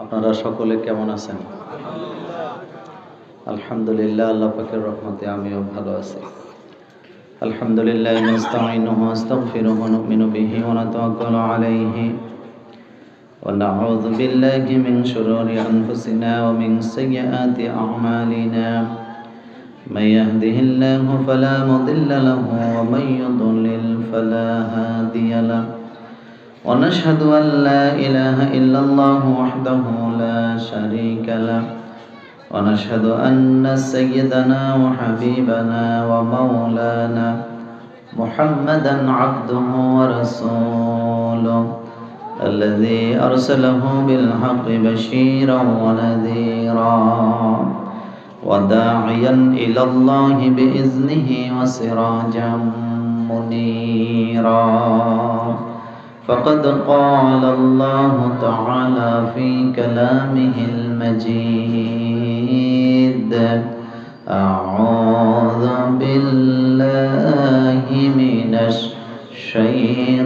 আপনারা সকলে কেমন আছেন? আলহামদুলিল্লাহ, আল্লাহ পাকের রহমতে আমিও ভালো আছি। আলহামদুলিল্লাহ নাস্তাঈনুহু ওয়া আস্তাগফিরুহু ওয়া নু'মিনু বিহি ওয়া নাতাওয়াক্কালু আলাইহি ওয়া নাউযু বিল্লাহি মিন শুরুরি আনফুসিনা ওয়া মিন সাইয়্যাতি আ'মালিনা। মান ইয়াহদিহিল্লাহু ফালা মুদিল্লা লাহু ওয়া মান ইউদ্লিল ফালা হাদিয়া লাহু। ونشهد أن لا إله إلا الله وحده لا شريك له ونشهد أن سيدنا وحبيبنا ومولانا محمدا عبده ورسوله الذي أرسله بالحق بشيرا ونذيرا وداعيا إلى الله بإذنه وسراجا منيرا. فقد قال الله تعالى في كلامه المجيد: أعوذ بالله من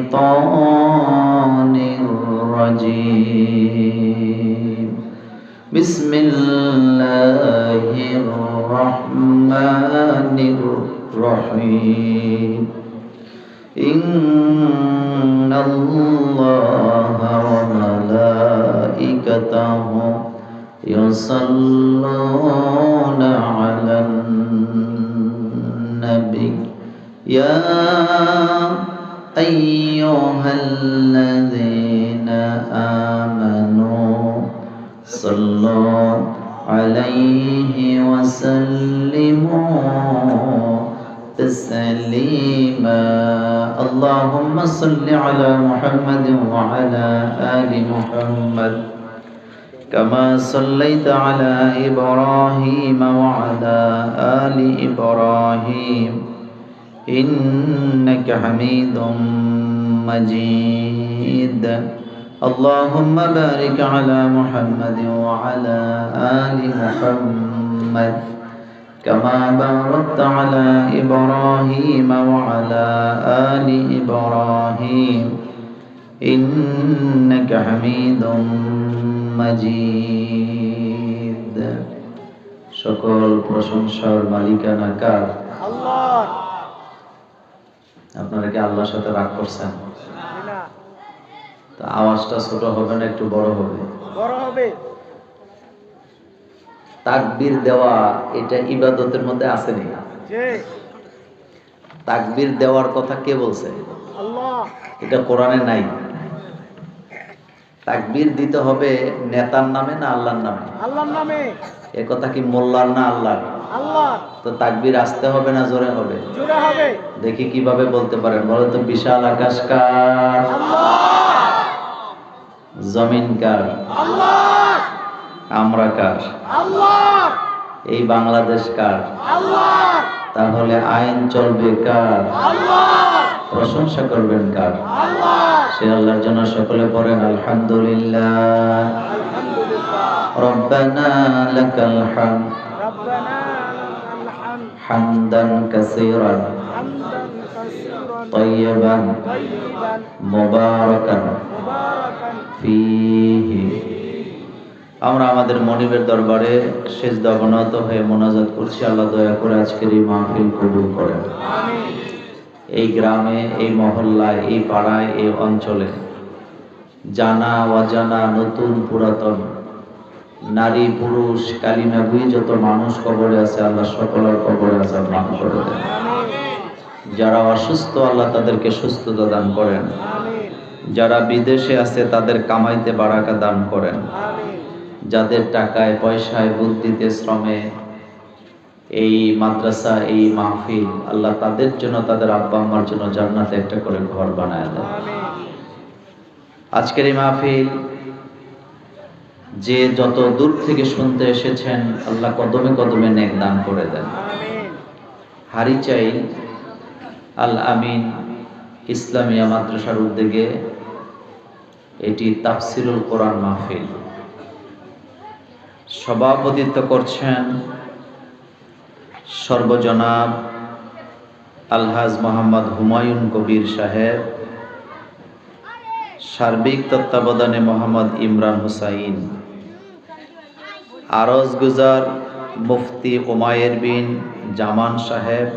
الشيطان الرجيم. بسم الله الرحمن الرحيم. إن الله وملائكته يصلون على النبي يا أيها الذين آمنوا صلوا عليه وسلموا تسليما. اللهم صل على محمد وعلى آل محمد كما صليت على إبراهيم وعلى آل إبراهيم إنك حميد مجيد. اللهم بارك على محمد وعلى آل محمد كما باركت على إبراهيم وعلى آل إبراهيم إنك حميد مجيد. সকল প্রশংসার মালিকানা কার? আল্লাহ। আপনারা কি আল্লাহর সাথে রাগ করছেন? না। তো আওয়াজটা ছোট হবে না একটু বড় হবে? বড় হবে। তাকবীর দেওয়া এটা ইবাদতের মধ্যে আছে নি? তাকবীর দেওয়ার কথা কে বলছে? আল্লাহ। এটা কোরআনে নাই। তাকবীর দিতে হবে নেতার নামে না আল্লাহর নামে? আল্লাহর নামে। এ কথা কি মোল্লার না আল্লাহর? আল্লাহ। তো তাকবীর আসতে হবে না জোরে হবে? জোরে হবে। দেখি কিভাবে বলতে পারেন, বলো তো। বিশাল আকাশ কার? আল্লাহ। জমিন কার? আল্লাহ। আমরা কার? আল্লাহ। এই বাংলাদেশ কার? আল্লাহ। তাহলে আইন চলবে কার? আল্লাহ। প্রশংসা করবেন কার? আল্লাহ। সে আল্লাহর জন্য সকলে পড়েন আলহামদুলিল্লাহ। রব্বানা লাকাল হামদ হামদান কাসীরান তাইয়িবান মুবারাকান ফীহি। আমরা আমাদের মনিবের দরবারে সেজদা অবনত হয়ে মোনাজাত করছি, আল্লাহ দয়া করে আজকের এই মাহফিল কবুল করেন। এই গ্রামে, এই মহল্লায়, এই পাড়ায়, এই অঞ্চলে জানা অজানা, নতুন পুরাতন, নারী পুরুষ, কালিমাগুই যত মানুষ কবরে আছে, আল্লাহ সকলের কবরে আযাব মাফ করে দেন। যারা অসুস্থ আল্লাহ তাদেরকে সুস্থতা দান করেন। যারা বিদেশে আছে তাদের কামাইতে বারাকা দান করেন। যাদের টাকায় পয়সায় বুদ্ধিতে শ্রমে এই মাদ্রাসা, এই মাহফিল, আল্লাহ তাদের জন্য, তাদের আব্বা আম্মার জন্য জান্নাতে একটা করে ঘর বানায় দেন। আজকের এই মাহফিল যে যত দূর থেকে শুনতে এসেছেন, আল্লাহ কদমে কদমে নেক দান করে দেন। হারিচাইল আল আমিন ইসলামিয়া মাদ্রাসার উদ্যোগে এটি তাফসিরুল কোরআন মাহফিল। সভাপতিত্ব করছেন সর্বজনাব আলহাজ মোহাম্মদ হুমায়ুন কবির সাহেব, সার্বিক তত্ত্বাবধানে মোহাম্মদ ইমরান হুসাইন। আরজ গুজার মুফতি উমায়ের বিন জামান সাহেব,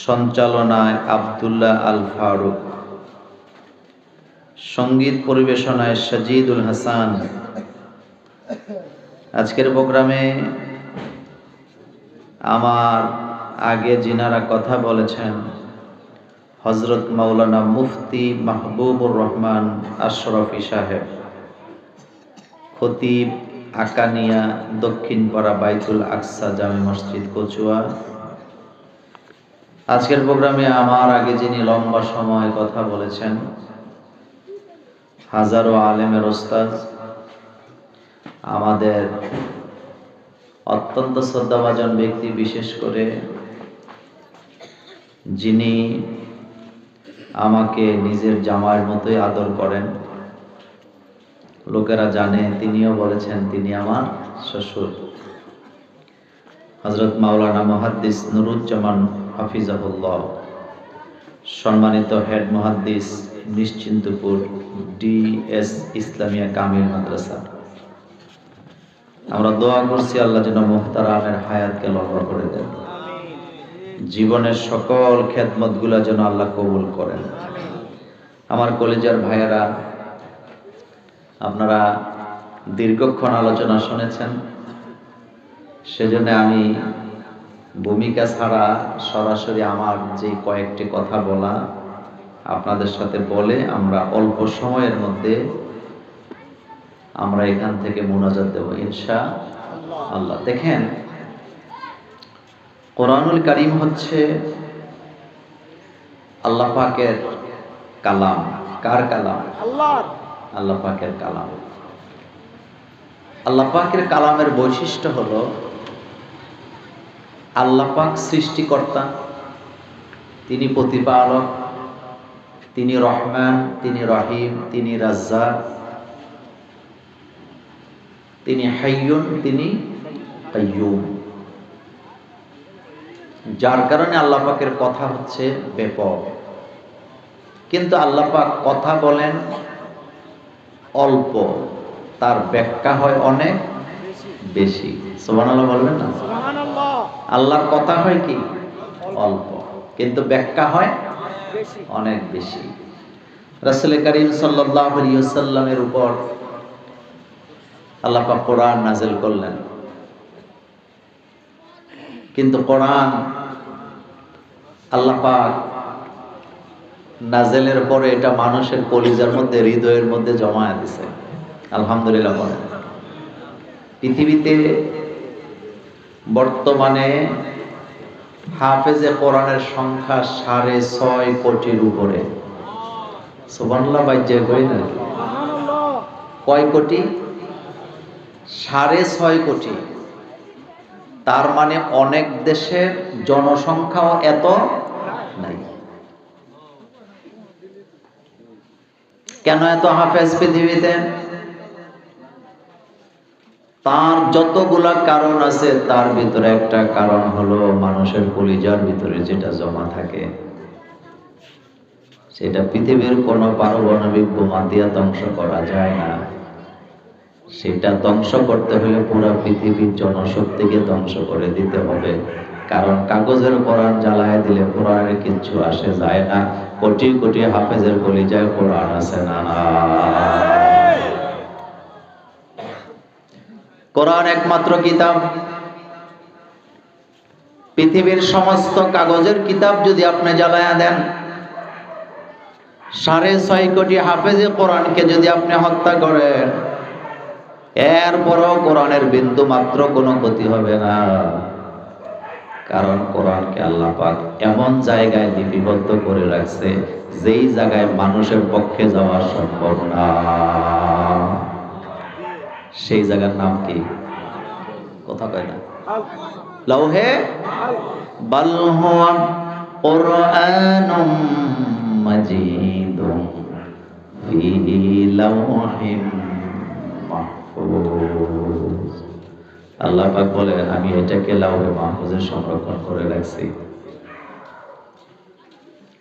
সঞ্চালনায় আব্দুল্লাহ আল ফারুক, সঙ্গীত পরিবেশনায় সাজিদুল হাসান। আজকের প্রোগ্রামে আমার আগে যিনারা কথা বলেছেন, হযরত মাওলানা মুফতি মাহবুবুর রহমান আশরাফি সাহেব, খতিব আকানিয়া দক্ষিণপাড়া বাইতুল আকসা জামে মসজিদ কচুয়া। আজকের প্রোগ্রামে আমার আগে যিনি লম্বা সময় কথা বলেছেন, হাজারো আলেমের ওস্তাদ, আমাদের অত্যন্ত শ্রদ্ধাভাজন ব্যক্তি, বিশেষ করে যিনি আমাকে নিজের জামাইয়ের মতোই আদর করেন, লোকেরা জানে, তিনিও বলেছেন তিনি আমার শ্বশুর, হযরত মাওলানা মুহাদ্দিস নুরুজ্জামান হাফিজাহুল্লাহ, সম্মানিত হেড মুহাদ্দিস নিশ্চিন্তপুর ডিএস ইসলামিয়া কামিল মাদ্রাসা। আমরা দোয়া করছি আল্লাহ যেন মুহতারামের হায়াতকে লম্বা করে দেন, জীবনের সকল খেদমতগুলো যেন আল্লাহ কবুল করেন। আমার কলেজার ভাইয়েরা, আপনারা দীর্ঘক্ষণ আলোচনা শুনেছেন, সেজন্য আমি ভূমিকা ছাড়া সরাসরি আমার যে কয়েকটি কথা বলা আপনাদের সাথে বলে আমরা অল্প সময়ের মধ্যে আমরা এখান থেকে মুনাজাত দেব ইনশাআল্লাহ। দেখেন, কোরআনুল কারীম হচ্ছে আল্লাহ পাকের কালাম। কার কালাম? আল্লাহ পাকের কালাম। আল্লাহ পাকের কালামের বৈশিষ্ট্য হলো আল্লাহ পাক সৃষ্টিকর্তা, তিনি প্রতিপালক, তিনি রহমান, তিনি রহিম, তিনি রাজ্জাক, তিনি হাইয়ুন, তিনি কাইয়ুম। যার কারণে আল্লাহ পাকের কথা হচ্ছে ব্যাপক, কিন্তু আল্লাহ পাক কথা বলেন অল্প, তার ব্যাখ্যা হয় অনেক বেশি। সুবহানাল্লাহ বলবেন না? সুবহানাল্লাহ। আল্লাহর কথা হয় কি? অল্প, কিন্তু ব্যাখ্যা হয় অনেক বেশি। রাসূল করিম সাল্লাল্লাহু আলাইহি ওয়াসাল্লামের উপর আল্লাহ পাক কোরআন নাযিল করলেন, কিন্তু কোরআন আল্লাহ পাক নাযিলের পরে এটা মানুষের কলিজার মধ্যে, হৃদয়ের মধ্যে জমায়ে দিয়েছে। আলহামদুলিল্লাহ বলেন। পৃথিবীতে বর্তমানে হাফেজে কোরআনের সংখ্যা 6.5 কোটির উপরে। সুবহানাল্লাহ বাইজে কই না? কয় কোটি? 6.5 কোটি। তার মানে অনেক দেশের জনসংখ্যাও এত নাই। কেন এত হাফেজ পৃথিবীতে? তার যতগুলা কারণ আছে, তার ভিতরে একটা কারণ হলো মানুষের কলিজার ভিতরে যেটা জমা থাকে, সেটা পৃথিবীর কোনো পারমাণবিক বোমা দিয়ে ধ্বংস করা যায় না। সেটা ধ্বংস করতে হলে পুরো পৃথিবীর জনশক্তিকে ধ্বংস করে দিতে হবে। কারণ কাগজের কোরআন জ্বালায় দিলে কোরআনের কিচ্ছু আসে যায় না। কোটি কোটি হাফেজের কলিজায় কোরআন আছে না? কোরআন একমাত্র কিতাব। পৃথিবীর সমস্ত কাগজের কিতাব যদি আপনি জ্বালায়া দেন, 6.5 কোটি হাফেজে কোরআনকে যদি আপনি হত্যা করেন, এরপরও কোরআনের বিন্দু মাত্র কোনো ক্ষতি হবে না। কারণ কোরআনকে আল্লাহ পাক এমন জায়গায় লিপিবদ্ধ করে রাখছে, যেই জায়গায় মানুষের পক্ষে যাওয়া সম্ভব না। সেই জায়গার নাম কি? কথা কয় না? লাউহে বাল হুয়া কুরআনুম মাজিদুম ফি লাওহিম মাহফুজ। আল্লাহ পাক বলেন, আমি এটাকে লাউহে মাহফুজে সংরক্ষণ করে রাখছি।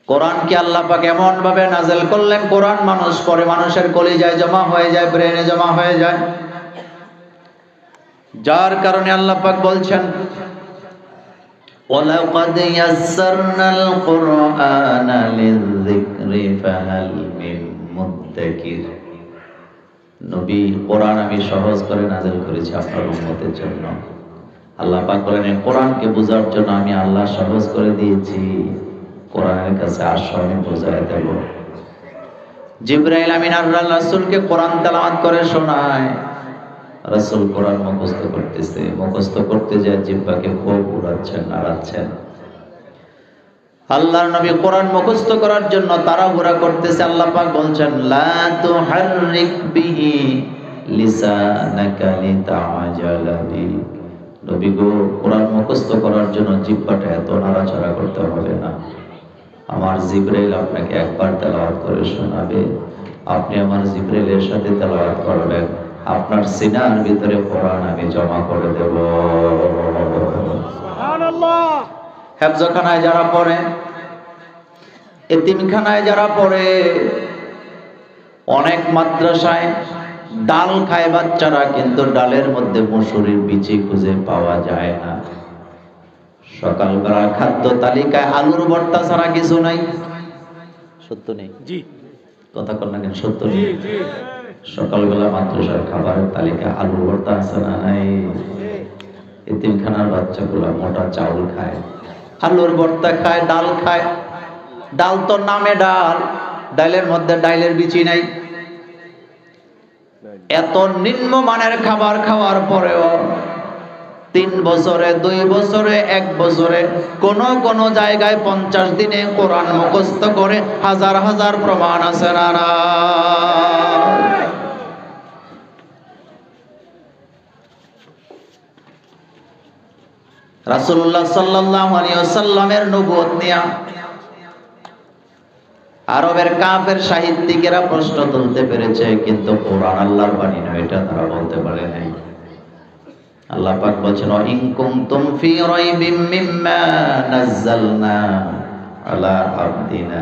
কোরআনকে আল্লাহ পাক এমন ভাবে নাযিল করলেন, কোরআন মানুষ পড়ে, মানুষের কলিজায় জমা হয়ে যায়, ব্রেনে জমা হয়ে যায়। যার কারণে আল্লাহ পাক বলছেন ওয়ালাকাদ ইয়াসসারনাল কুরআনা লিযিকরি ফাহাল মিন মুদ্দাকির। নবী, কোরআন আমি সহজ করে নাযিল করেছি আপনার উম্মতের জন্য। আল্লাহ পাক বলেন কোরআনকে বোঝার জন্য আমি আল্লাহ সহজ করে দিয়েছি, কোরআনের কাছে আসো আমি বোঝায় দেব। জিবরাইল আমিন আল্লাহর রাসূলকে কোরআন তেলাওয়াত করে শোনায়, রাসূল কোরআন মুখস্থ করতেছে, মুখস্থ করতে যায় জিহ্বাকে খুব উড়াচ্ছেন, নাড়াচ্ছেন। আল্লাহর নবী কোরআন মুখস্থ করার জন্য তাড়াহুড়া করতেছে। আল্লাহ পাক বলছেন লা তুহাররিক বিহি লিসানাকা লিতাআজালা বি। নবী গো, কোরআন মুখস্থ করার জন্য জিহ্বাটা এত নাড়াচাড়া করতে হবে না। আমার জিবরাইল আপনাকে একবার তেলাওয়াত করে শোনাবে, আপনি আমার জিবরাইলের সাথে তেলাওয়াত করবেন, আপনার সিনার ভিতরে কোরআন আমি জমা করে দেব। সুবহানাল্লাহ। হেফজখানায় যারা পড়ে, এতিমখানায় যারা পড়ে, অনেক মাদ্রাসায় ডাল খায় বাচ্চারা, কিন্তু ডালের মধ্যে মসুরির বিচি খুঁজে পাওয়া যায় না। সকালবেলা খাদ্য তালিকায় আলুর ভর্তা ছাড়া কিছু নাই। সত্য নেই? জি। কথা কন না কেন? সত্য নেই? জি। সকালবেলা মাদ্রাসার খাবারের তালিকায় আলুর ভর্তা আছে না? নাই। এতিমখানার বাচ্চাগুলো মোটা চাউল খায়, আলুর ভর্তা খায়, ডাল খায়। ডাল তো নামে ডাল, ডালের মধ্যে ডালের বিচি নাই। এত নিম্নমানের খাবার খাওয়ার পরেও 3 বছরে, 2 বছরে, 1 বছরে, কোন জায়গায় 50 দিনে কোরআন মুখস্থ করে হাজার হাজার প্রমাণ আছে না? রাসূলুল্লাহ সাল্লাল্লাহু আলাইহি ওয়াসাল্লামের নবুয়ত নিয়া আরবের কাফের সাহিত্যিকেরা প্রশ্ন তুলতে পেরেছে, কিন্তু কোরআন আল্লাহর বাণী নয় এটা তারা বলতে পারে নাই। আল্লাহ পাক বলেন ইন কুনতুম ফি রাইবিম মিম্মা নাযালনা আলা আবদিনা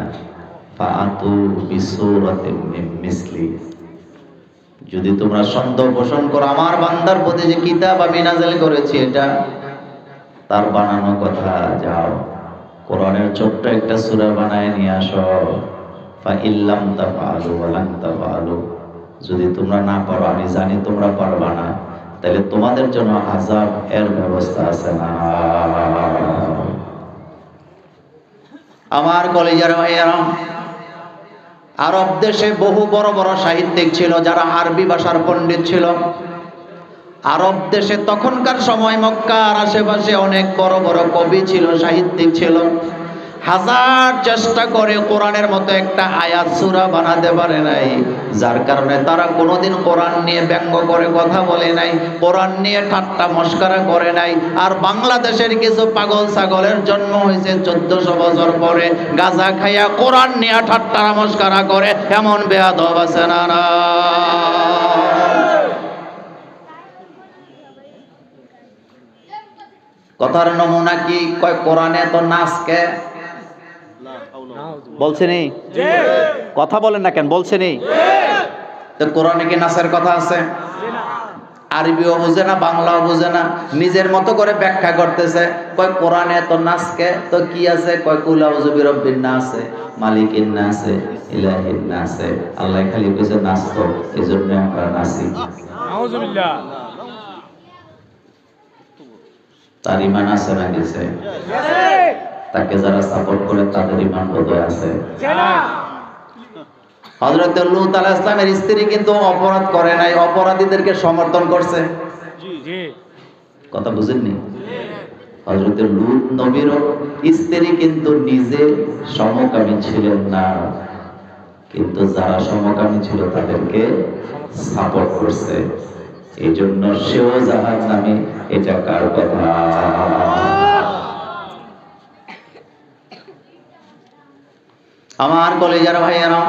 ফাআতু বিসূরাতিন মিন মিসলি। যদি তোমরা সন্দেহ পোষণ করো আমার বান্দার প্রতি যে কিতাব আমি নাযিল করেছি এটা তার বানানো কথা, যাও কোরআনের ছোট্ট একটা সূরা বানায় নিয়ে আসো। ফা ইল্লাম তাফআলু ওয়া লান তাফআলু, যদি তোমরা না পারো, আমি জানি তোমরা পারবা না, তাহলে তোমাদের জন্য আযাব এর ব্যবস্থা আছে না? আমার কলেজের ভাইয়েরা, আরব দেশে বহু বড় বড় সাহিত্যিক ছিল যারা আরবি ভাষার পণ্ডিত ছিল। আরব দেশে তখনকার সময় মক্কার আশেপাশে অনেক বড় বড় কবি ছিল, সাহিত্যিক ছিল। হাজার চেষ্টা করে কোরআনের মতো একটা আয়াত সূরা বানাতে পারে নাই, যার কারণে তারা কোনোদিন কোরআন নিয়ে ব্যঙ্গ করে কথা বলে নাই, কোরআন নিয়ে ঠাট্টা মস্করা করে নাই। আর বাংলাদেশের কিছু পাগল ছাগলের জন্ম হয়েছে 1400 বছর পরে, গাঁজা খাইয়া কোরআন নিয়ে ঠাট্টা মস্করা করে, এমন বেয়াদব আছে না? কথার নমুনা কি? কয় কোরআনে তো নাচকে বলছেনই, কথা বলেন না কেন? বলছেনই তো কোরআনে কি নাচের কথা আছে? আরবিও বুঝে না, বাংলাও বুঝে না, নিজের মতো করে ব্যাখ্যা করতেছে। কয় কোরআনে তো নাচকে, তো কি আছে? কয় কুল আউযু বিরাব্বিন নাস, মালিকিন নাস, ইলাহিন নাস। আল্লাহ খালি কইছে নাচতো, এজন্য আমরা নাচি। আউযুবিল্লাহ। তার ঈমান আছে না গেছে? তাকে যারা সাপোর্ট করে তাদের ঈমান বোধহয় আছে। হযরত লূত আলাইহিস সালামের স্ত্রী কিন্তু অপরাধ করে নাই, অপরাধীদেরকে সমর্থন করছে। কথা বুঝেননি? হযরত লূত নবীর স্ত্রী কিন্তু নিজে সমকামী ছিলেন না, কিন্তু যারা সমকামী ছিল তাদেরকে সাপোর্ট করছে, এই জন্য সেও জাহান্নামী। এটা কার কথা? আমার কলেজের ভাইয়েরা,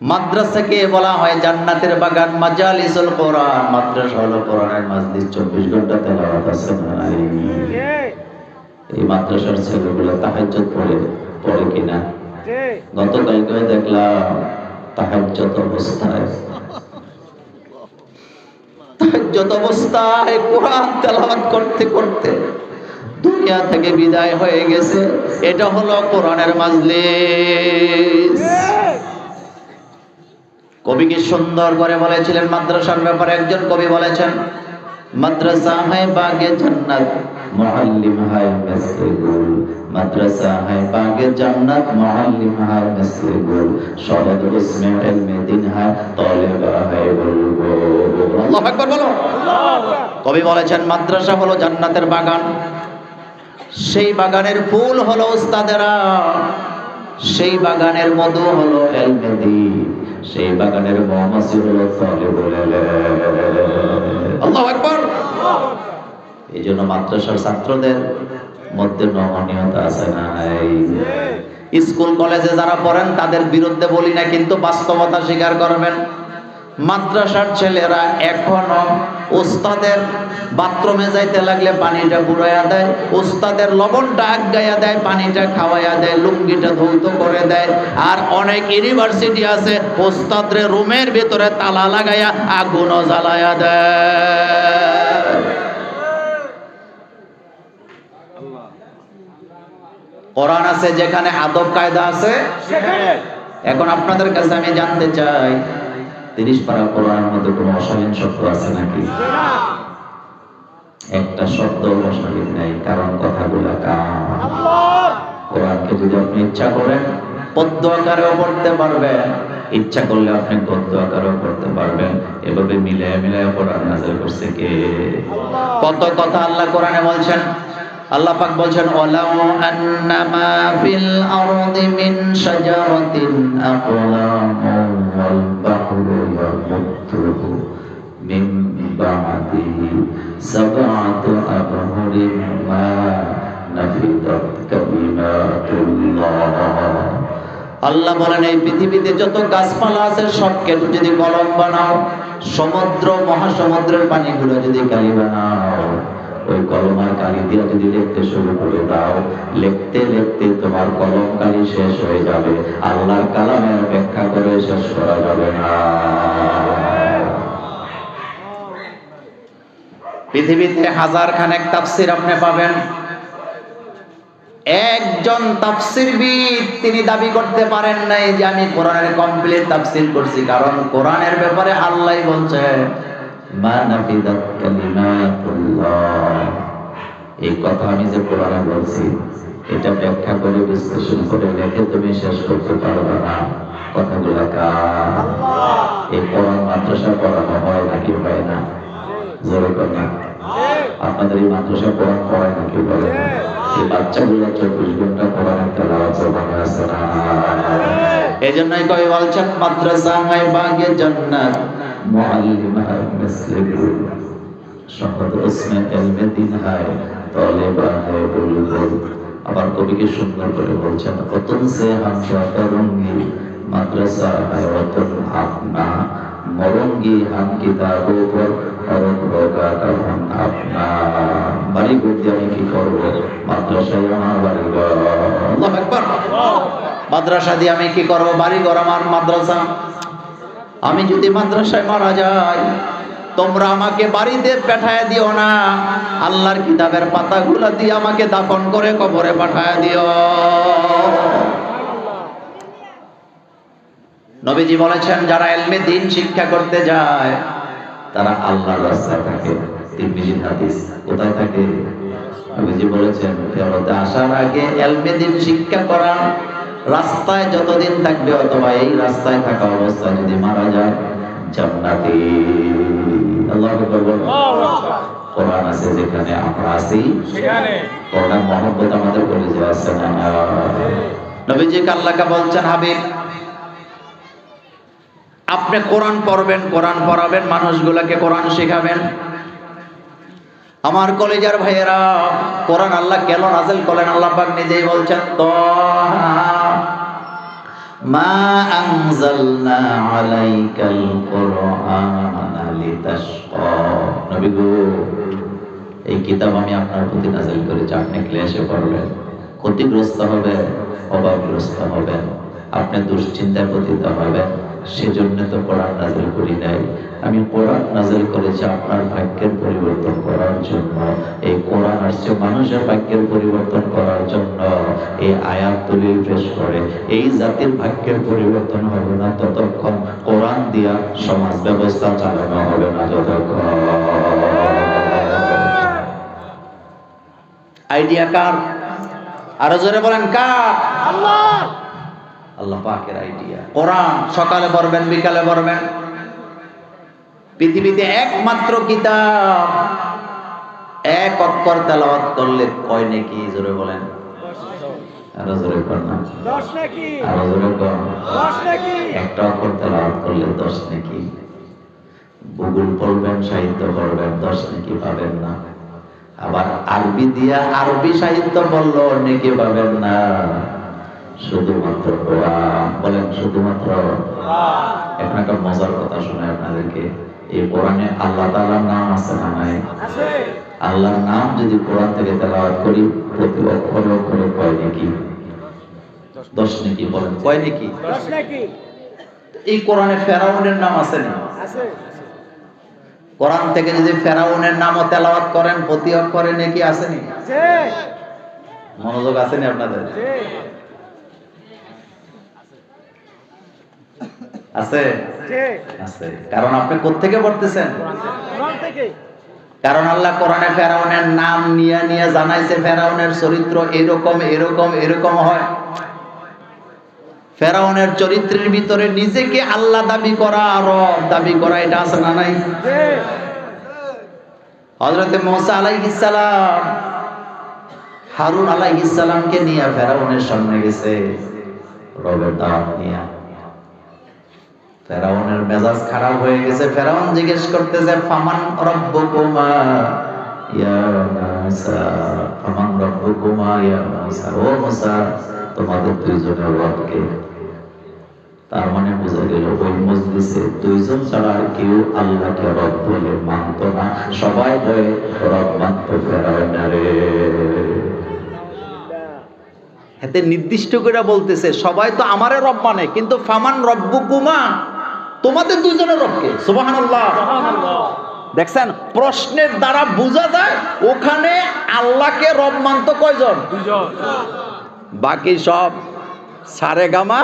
মাদ্রাসাকে বলা হয় জান্নাতের বাগান, মাজালিসুল কোরআন। মাদ্রাসা হলো কোরআনের মাজলিস, 24 ঘন্টা তেলাওয়াত আছে না? এই মাদ্রাসার ছেলেগুলো তাহাজ্জুদ পড়ে কিনা? গতকালকেও দেখলাম তাহাজ্জুদ অবস্থায় হুজ্জত অবস্থায় কোরআন তেলাওয়াত করতে করতে দুনিয়া থেকে বিদায় হয়ে গেছে। এটা হলো কোরআনের মাজলিস। কবি কি সুন্দর করে বলেছিলেন মাদ্রাসার ব্যাপারে। একজন কবি বলেছেন, মাদ্রাসা হ্যায় বাগে জান্নাত মুআল্লিম হ্যায় মিসলে গুল, মাদ্রাসা হ্যায় বাগে জান্নাত মুআল্লিম হ্যায় মিসলে গুল, শরত উসমে ইলমে দিন হ্যায় তালেবা হ্যায় বুলবুল। আল্লাহু আকবার বলো। কবি বলেছেন মাদ্রাসা হলো জান্নাতের বাগান, সেই বাগানের ফুল হলো উস্তাদেরা, সেই বাগানের মধু হলো ইলমে দিন, সেই বাগানের মৌমাছি হলো তালেবুল ইলম। আল্লাহু আকবার। এই জন্য মাদ্রাসার ছাত্রদের মধ্যে নমনীয়তা আছে না? স্কুল কলেজে যারা পড়েন তাদের বিরুদ্ধে বলি না, কিন্তু বাস্তবতা স্বীকার করবেন। মাদ্রাসার ছেলেরা এখনো উস্তাদের বাথরুমে যাইতে লাগলে পানিটা বুড়াইয়া দেয়, উস্তাদের লবণটা আগাইয়া দেয়, পানিটা খাওয়াইয়া দেয়, লুঙ্গিটা ধৌত করে দেয়। আর অনেক ইউনিভার্সিটি আছে উস্তাদের রুমের ভিতরে তালা লাগাইয়া আগুনও জ্বালাইয়া দেয়। কোরআন আছে যেখানে আদব কায়দা আছে সেখানে। এখন আপনাদের কাছে আমি জানতে চাই, 30 পারা কোরআনের মধ্যে কোনো অশালীন শব্দ আছে নাকি? একটা শব্দ অশালীন নাই, কারণ কথাগুলো কার? কোরআনকে যদি আপনি ইচ্ছা করেন পদ্য আকারেও পড়তে পারবেন, ইচ্ছা করলে আপনি গদ্য আকারেও পড়তে পারবেন। এভাবে মিলায় মিলায় কোরআন নাযিল করছে কে? কত কথা আল্লাহ কোরআনে বলছেন। আল্লাহ পাক বলছেন, ওয়ালাউ আন্নামা ফিল আরদি মিন শাজারাতিন আকলামুন ওয়াল বাহরু ইয়ামুদ্দুহু মিন বা'দিহি সাবআতু আবহুরিন মা নাফিদাত কালিমাতুল্লাহ। আল্লাহ বলেন, এই পৃথিবীতে যত গাছপালা আছে সবকে যদি কলম বানাও, সমুদ্র মহাসমুদ্রের পানিগুলো যদি কালি বানাও, ওই কলম আর কালি দিয়ে যদি লিখতে শুরু করে দাও, লিখতে লিখতে তোমার কলম কালি শেষ হয়ে যাবে, আল্লাহর কালামের ব্যাখ্যা করে শেষ করা যাবে না। পৃথিবীতে হাজার খানেক তাফসির আপনি পাবেন, একজন তাফসিরবিদ তিনি দাবি করতে পারেন নাই যে আমি কোরআনের কমপ্লিট তাফসির করছি, কারণ কোরআনের ব্যাপারে আল্লাহই বলছে মা নাফিদাত কালিমাতুল্লাহ। এই কথা আমি যে কোরআনে বলছি, এটা ব্যাখ্যা করে বিশ্লেষণ করে লিখে তুমি শেষ করতে পারবে না। কথাগুলো কার? এই কোরআন মাদ্রাসা পড়ানো হয় নাকি হয় না? জোরে কথা। আপনাদের এই মাদ্রাসা কোরআন পড়ায় নাকি বলে? এই বাচ্চাগুলো 24 ঘন্টা কোরআনের তেলাওয়াত জবানে আছে না? এজন্যই কই বলছেন মাদ্রাসা হয় বাগে জান্নাত মুআল্লিম হয় মিসলে গুল, শহদ উসমে ইলমে দিন হয় তালেবা হয় বুলবুল। আবার কবিকে সুন্দর করে বলছেন, ওতন সে হামজা করঙ্গি মাদ্রাসা হয় ওতন আপনা মরঙ্গি হাম কিতাবো পর অরক রোগা কারণ আপনা। বাড়ি করতে আমি কি করবো? মাদ্রাসায় আমার বাড়ি ঘর। আল্লাহু আকবার। মাদ্রাসা দিয়ে আমি কি করবো? বাড়ি ঘর আমার মাদ্রাসা। আমি যদি মাদ্রাসায় মারা যাই, তোমরা আমাকে বাড়িতে পাঠায় দিও না, আল্লাহর কিতাবের পাতাগুলা দিয়ে আমাকে দাফন করে কবরে পাঠায় দিও। নবীজি বলেছেন, যারা ইলমে দ্বীন শিক্ষা করতে যায় তারা আল্লাহর রাস্তায় থাকে। তিরমিজির হাদিস। কোথায় থাকে? নবীজি বলেছেন, ফেরতে আসার আগে ইলমে দ্বীন শিক্ষা করা, রাস্তায় যতদিন থাকবে অথবা এই রাস্তায় থাকা অবস্থায় যদি মারা যায় জান্নাতি। আল্লাহু আকবার। কোরআন আছে যেখানে আমরা আছি সেখানে কোরআনের মহব্বত আমাদের কলিজায় আছে না? নবীজি আল্লাহকে বলছেন, হাবিব আপনি কোরআন পড়বেন, কোরআন পড়াবেন, মানুষগুলোকে কোরআন শেখাবেন। আমার কলিজার ভাইয়েরা, কোরআন আল্লাহ কেন নাযিল করলেন? আল্লাহ পাক নিজেই বলছেন, তাহা মা আনজালনা আলাইকাল কুরআনা লিতাশকা। নবী গো, এই কিতাব আমি আপনার প্রতি নাযিল করেছি, আপনি ক্লেশে পড়বেন, ক্ষতিগ্রস্ত হবেন, অভাবগ্রস্ত হবেন, আপনি দুশ্চিন্তায় পতিত হবেন, সেজন্য তো কোরআন নাযিল করি নাই। আমি কোরআন নাযিল করেছি আপনার ভাগ্যের পরিবর্তন করার জন্য। এই কোরআন আসছে মানুষের ভাগ্যের পরিবর্তন করার জন্য। এই আয়াত দলিল পেশ করে এই জাতির ভাগ্যের পরিবর্তন হবে না ততক্ষণ, কোরআন দিয়া সমাজ ব্যবস্থা চালানো হবে না যতক্ষণ। আইডিয়া কার? আরো জোরে বলেন কার? আল্লাহ। আল্লাহ পাকের আইডিয়া। কোরআন সকালে পড়বেন, বিকালে পড়বেন। পৃথিবীতে একমাত্র কিতাব, এক অক্ষর তেলাওয়াত করলে কয় নেকি? জোরে বলেন। আরো জোরে করুন। 10 নেকি। আরো জোরে করুন। 10 নেকি। একটা অক্ষর তেলাওয়াত করলে 10 নেকি। ভূগোল পড়বেন, সাহিত্য পড়বেন, 10 নেকি পাবেন না। আবার আরবি দিয়া আরবি সাহিত্য পড়লো নেকি পাবেন না। শুধুমাত্র কোরআন। বলেন শুধুমাত্র কোরআন। এখন একটা মজার কথা শোনাই আপনাদেরকে। এই কোরআনে আল্লাহ তাআলার নাম আছে না নাই? আছে। আল্লাহর নাম যদি কোরআন থেকে তেলাওয়াত করি প্রতি অক্ষরে অক্ষরে কয় নেকি? 10 নেকি। বলেন কয় নেকি? 10 নেকি। এই কোরআনে ফেরাউনের নাম আছে না? আছে। কোরআন থেকে যদি ফেরাউনের নামও তেলাওয়াত করেন প্রতি অক্ষরে নেকি আছে নি? আছে। মনোযোগ আছে নি আপনাদের? আছে। আছে। কারণ আপনি কোত্থেকে পড়তেছেন? কোরআন থেকে। কারণ আল্লাহ কোরআনে ফেরাউনের নাম নিয়ে নিয়ে জানাইছে ফেরাউনের চরিত্র এরকম এরকম এরকম হয়। ফেরাউনের চরিত্রের ভিতরে নিজেকে আল্লাহ দাবি করা আর রব দাবি করা, এটা আছে না নাই? হযরত মুসা আলাইহিস সালাম হারুন আলাইহিস সালামকে নিয়ে ফেরাউনের সামনে গেছে রবের দাওয়াত নিয়ে। ফেরাউনের মেজাজ খারাপ হয়ে গেছে। ফেরাউন জিজ্ঞেস করতেছে ফামান রব্বুকুমা ইয়া মুসা, ফামান রব্বুকুমা ইয়া মুসা, ও মুসা তোমাদের দুইজনের রব কে? তার মানে বোঝা গেল ওই মজলিসে দুইজন ছাড়া আর কেউ আল্লাহকে রব বলে মানত না। সবাই বলে রব মানত ফেরাউনারে। এতে নির্দিষ্ট করে বলতেছে সবাই তো আমারে রব মানে, কিন্তু ফামান রব্বুকুমা তোমাদের দুইজনের রব কে? সুবহানাল্লাহ। দেখছেন প্রশ্নের দ্বারা বোঝা যায় ওখানে আল্লাহকে রব মানত কয়জন? দুইজন। বাকি সব সারে গামা।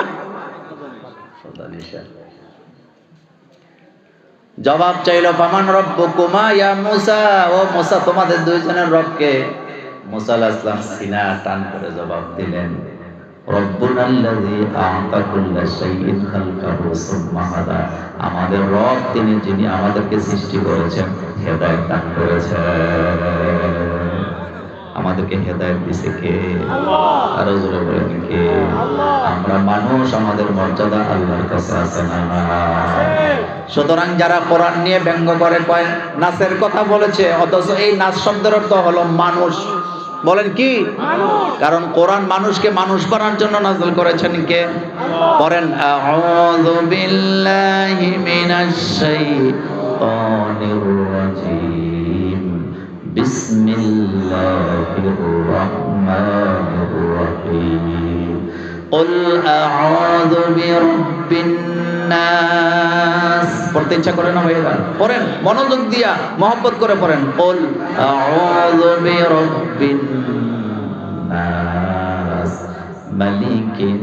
জবাব চাইল ফামান রব্বুকুমা ইয়া মুসা, ও মুসা তোমাদের দুইজনের রব কে? মুসা আলাইহিস সালাম সিনা টান করে জবাব দিলেন রব্বুনাল্লাযী আ'তা কুল্লা শাইইন খালকাহু সুম্মা হাদা, আমাদের রব তিনি যিনি আমাদেরকে সৃষ্টি করেছেন, হেদায়েত দান করেছেন। আমাদেরকে হেদায়েত দিয়েছে কে? আল্লাহ। আর জোরে বলেন কে? আল্লাহ। আমরা মানুষ, আমাদের মর্যাদা আল্লাহর কাছে আছে না? আছে। সুতরাং যারা কোরআন নিয়ে ব্যঙ্গ করে কয় নাচের কথা বলেছে, অথচ এই নাচ শব্দের অর্থ হলো মানুষ। বলেন কি? মানুষ। কারণ কোরআন মানুষকে মানুষ করার জন্য নাযিল করেছেন কে? আল্লাহ। পড়েন আউযু বিল্লাহি মিনাশ শাইতানির রাজীম, বিসমিল্লাহির রহমানির রহিম, কুল আউযু বিরাব্বিন নাস। পড়তে ইচ্ছা করে না ভাইরা? পড়েন মনোযোগ দিয়া মহব্বত করে পড়েন। কুল আউযু বিরাব্বিন নাস, মালিকিন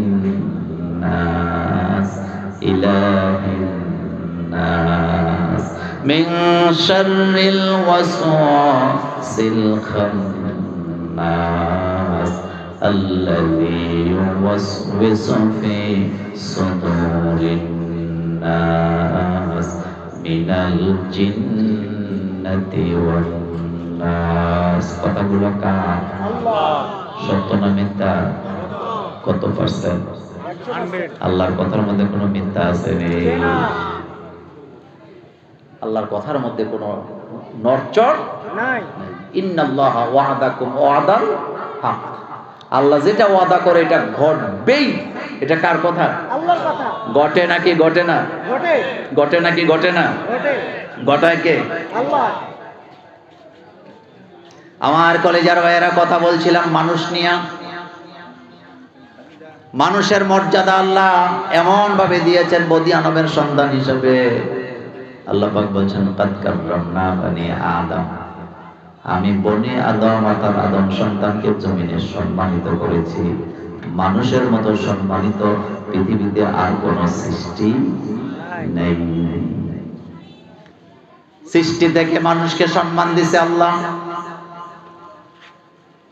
নাস, ইলাহিন নাস, মিন শাররিল ওয়াসওয়াসিল খান্নাস, আল্লাযী ইউওয়াসওয়িসু ফি সুদুরিন নাস, মিনাল জিন্নাতি ওয়ান নাস। কথাগুলো কার? আল্লাহ। সত্য না মিথ্যা? কত পার্সেন্ট? 100। আল্লাহর কথার মধ্যে কোনো মিথ্যা আছে না? আল্লাহর কথার মধ্যে কোনো নড়চড় নাই। ইন্নাল্লাহা ওয়া'দাকুম ওয়া'দাল হক, আল্লাহ যেটা ওয়াদা করে এটা ঘটবেই। এটা কার কথা? আল্লাহর কথা। ঘটে নাকি ঘটে না? ঘটে। ঘটে নাকি ঘটে না? ঘটে। ঘটায় কে? আল্লাহ। আমার কলেজার ভাইয়েরা কথা বলছিলাম মানুষ নিয়ে। মানুষের মর্যাদা আল্লাহ এমন ভাবে দিয়েছেন বদি আনবের সন্তান হিসেবে। আল্লাহ পাক বলছেন কাদ কাররামনা বানি আদম, আমি বনি আদম অর্থাৎ আদম সন্তানকে জমিনে সম্মানিত করেছি। মানুষের মতো সম্মানিত পৃথিবীতে আর কোন সৃষ্টি নেই। সৃষ্টি থেকে মানুষকে সম্মান দিছে আল্লাহ।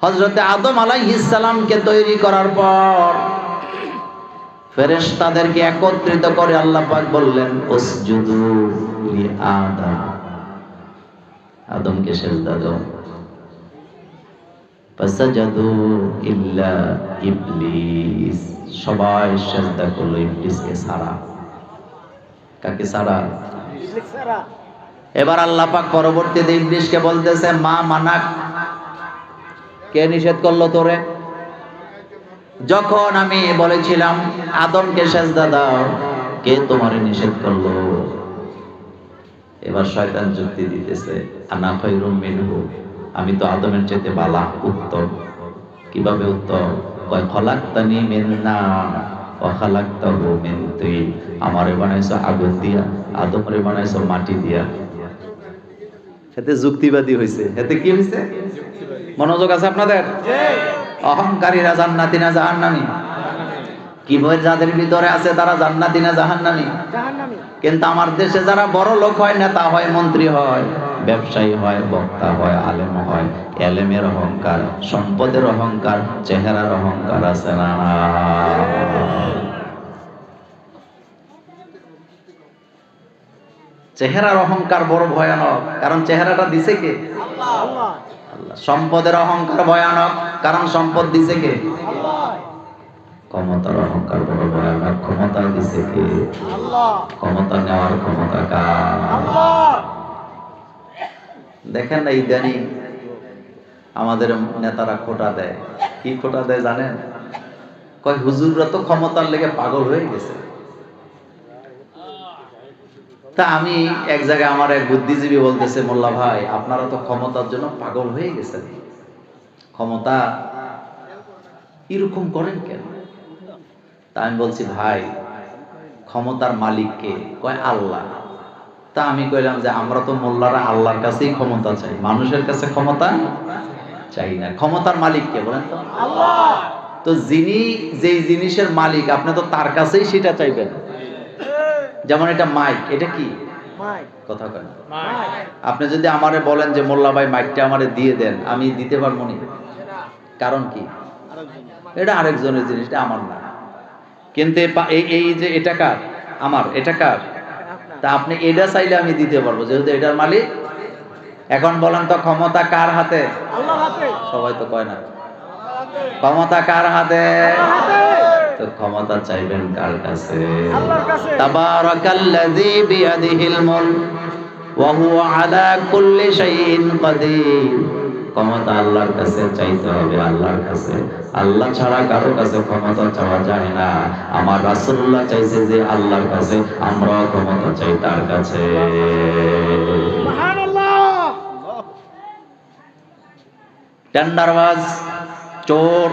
হযরতে আদম আলাইহিস সালামকে তৈরি করার পর ফেরেশতাদেরকে একত্রিত করে আল্লাহ পাক বললেন উসজুদু লি আদম, আদমকে সিজদা দাও। ফাসাজাদু ইল্লা ইবলিস, সবাই সিজদা করলো ইবলিসকে ছাড়া। কাকে ছাড়া? ইবলিস ছাড়া। এবার আল্লাহ পাক পরবর্তীতে ইবলিসকে বলতেছে মা মানাক, কে নিষেধ করলো তোরে? যখন আমি বলেছিলাম আদমকে সিজদা দাও, কে তোমারে নিষেধ করলো? এবার শয়তান যুক্তি দিতেছে আনা খায়রুম মিনহু, আমি তো আদমের চাইতে বালা, উত্তম। কিভাবে উত্তম? কয় খলাকতানি মিন নার ওয়া খালাকতাহু মিন তিন, আমারে বানাইছো আগুন দিয়া, আদমরে বানাইছো মাটি দিয়া। এতে যুক্তিবাদী হইছে। এতে কি হইছে? মনোযোগ আছে আপনাদের? অহংকারীরা জান্নাতি না জাহান্নামী? কি ভয় যাদের ভিতরে আছে তারা জান্নাতি না জাহান্নামী? জাহান্নামী। কিন্তু আমার দেশে যারা বড় লোক হয়, নেতা হয়, মন্ত্রী হয়, ব্যবসায়ী হয়, বক্তা হয়, আলেম হয়, এলেমের অহংকার, সম্পদের অহংকার, চেহারার অহংকার আছে না? চেহারার অহংকার বড় ভয়ানক, কারণ চেহারাটা দিছে কে? আল্লাহ। সম্পদের অহংকার ভয়ানক, কারণ সম্পদ দিছে কে? আল্লাহ। ক্ষমতার অহংকার বড় ভয়ানক, ক্ষমতা দিছে কে? আল্লাহ। ক্ষমতা নেওয়ার ক্ষমতা কার? আল্লাহ। দেখেন না ইদানি আমাদের নেতারা খোটা দেয়। কি খোটা দেয় জানেন? কয় হুজুররা তো ক্ষমতার লেগে পাগল হয়ে গেছে। তা আমি এক জায়গায় আমার এক বুদ্ধিজীবী বলতেছে মোল্লা ভাই আপনারা তো ক্ষমতার জন্য পাগল হয়ে গেছেন, ক্ষমতা এরকম করেন কেন? তা আমি বলছি ভাই ক্ষমতার মালিক কে? কয় আল্লাহ। তা আমি কইলাম যে আমরা তো মোল্লারা আল্লাহর কাছেই ক্ষমতা চাই, মানুষের কাছে ক্ষমতা চাই না। ক্ষমতার মালিক কে বলেন তো? আল্লাহ। তো যিনি যেই জিনিসের মালিক আপনি তো তার কাছেই সেটা চাইবেন। যেমন এটা মাইক, এটা কি কথা কেন? আপনি যদি আমারে বলেন যে মোল্লা ভাই মাইকটা আমারে দিয়ে দেন, আমি দিতে পারবো না। কারণ কি? এটা আরেকজনের জিনিস, এটা আমার না। কিন্তু এই যে এটা কার? আমার। এটা কার? তা আপনি এটা চাইলে আমি দিতে পারবো, যেহেতু এটার মালিক। এখন বলেন তো ক্ষমতা কার হাতে? আল্লাহর হাতে। সবাই তো কয় না ক্ষমতা কার হাতে? তো ক্ষমতা চাইবেন কার কাছে? আল্লাহর কাছে। তাবারাকাল্লাযী বিয়াদিহিল মুলক ওয়া হুয়া আলা কুল্লি শাইইন কাদির। ক্ষমতা আল্লাহর কাছে চাইতে হবে, আল্লাহর কাছে। আল্লাহ ছাড়া কারো কাছে ক্ষমতা চাওয়া যায় না। আমার রাসূলুল্লাহ চাইছে যে আল্লাহর কাছে, আমরাও ক্ষমতা চাই তার কাছে। সুবহানাল্লাহ। টেন্ডারবাজ, চোর,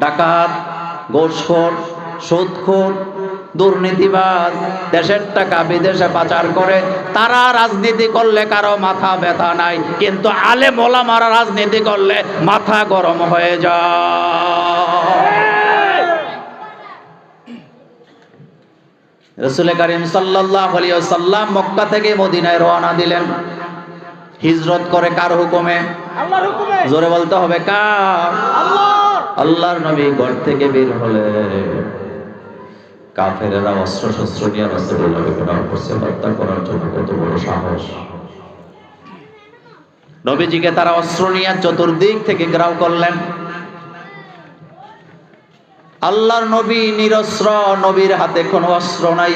ডাকাত, ঘুষখোর, সুদখোর, দুর্নীতিবাজ, দেশের টাকা বিদেশে পাচার করে, তারা রাজনীতি করলে কারো মাথা ব্যথা নাই, কিন্তু আলেম ওলামারা রাজনীতি করলে মাথা গরম হয়ে যায়। রাসূল কারীম সাল্লাল্লাহু আলাইহি ওয়াসাল্লাম মক্কা থেকে মদিনায় রওনা দিলেন। হিজরত করে কার হুকুমে? আল্লাহর হুকুমে। জোরে বলতে হবে কার? আল্লাহর। আল্লাহর নবী ঘর থেকে বের হলে কাফেরেরা অস্ত্র শস্ত্র নিয়ে রাসূলুল্লাহকে ঘেরাও করছে হত্যা করার জন্য। কত বড় সাহস! নবীজিকে তারা অস্ত্র নিয়ে চতুর্দিক থেকে ঘেরাও করলেন। আল্লাহর নবী নিরস্ত্র, নবীর হাতে কোনো অস্ত্র নাই,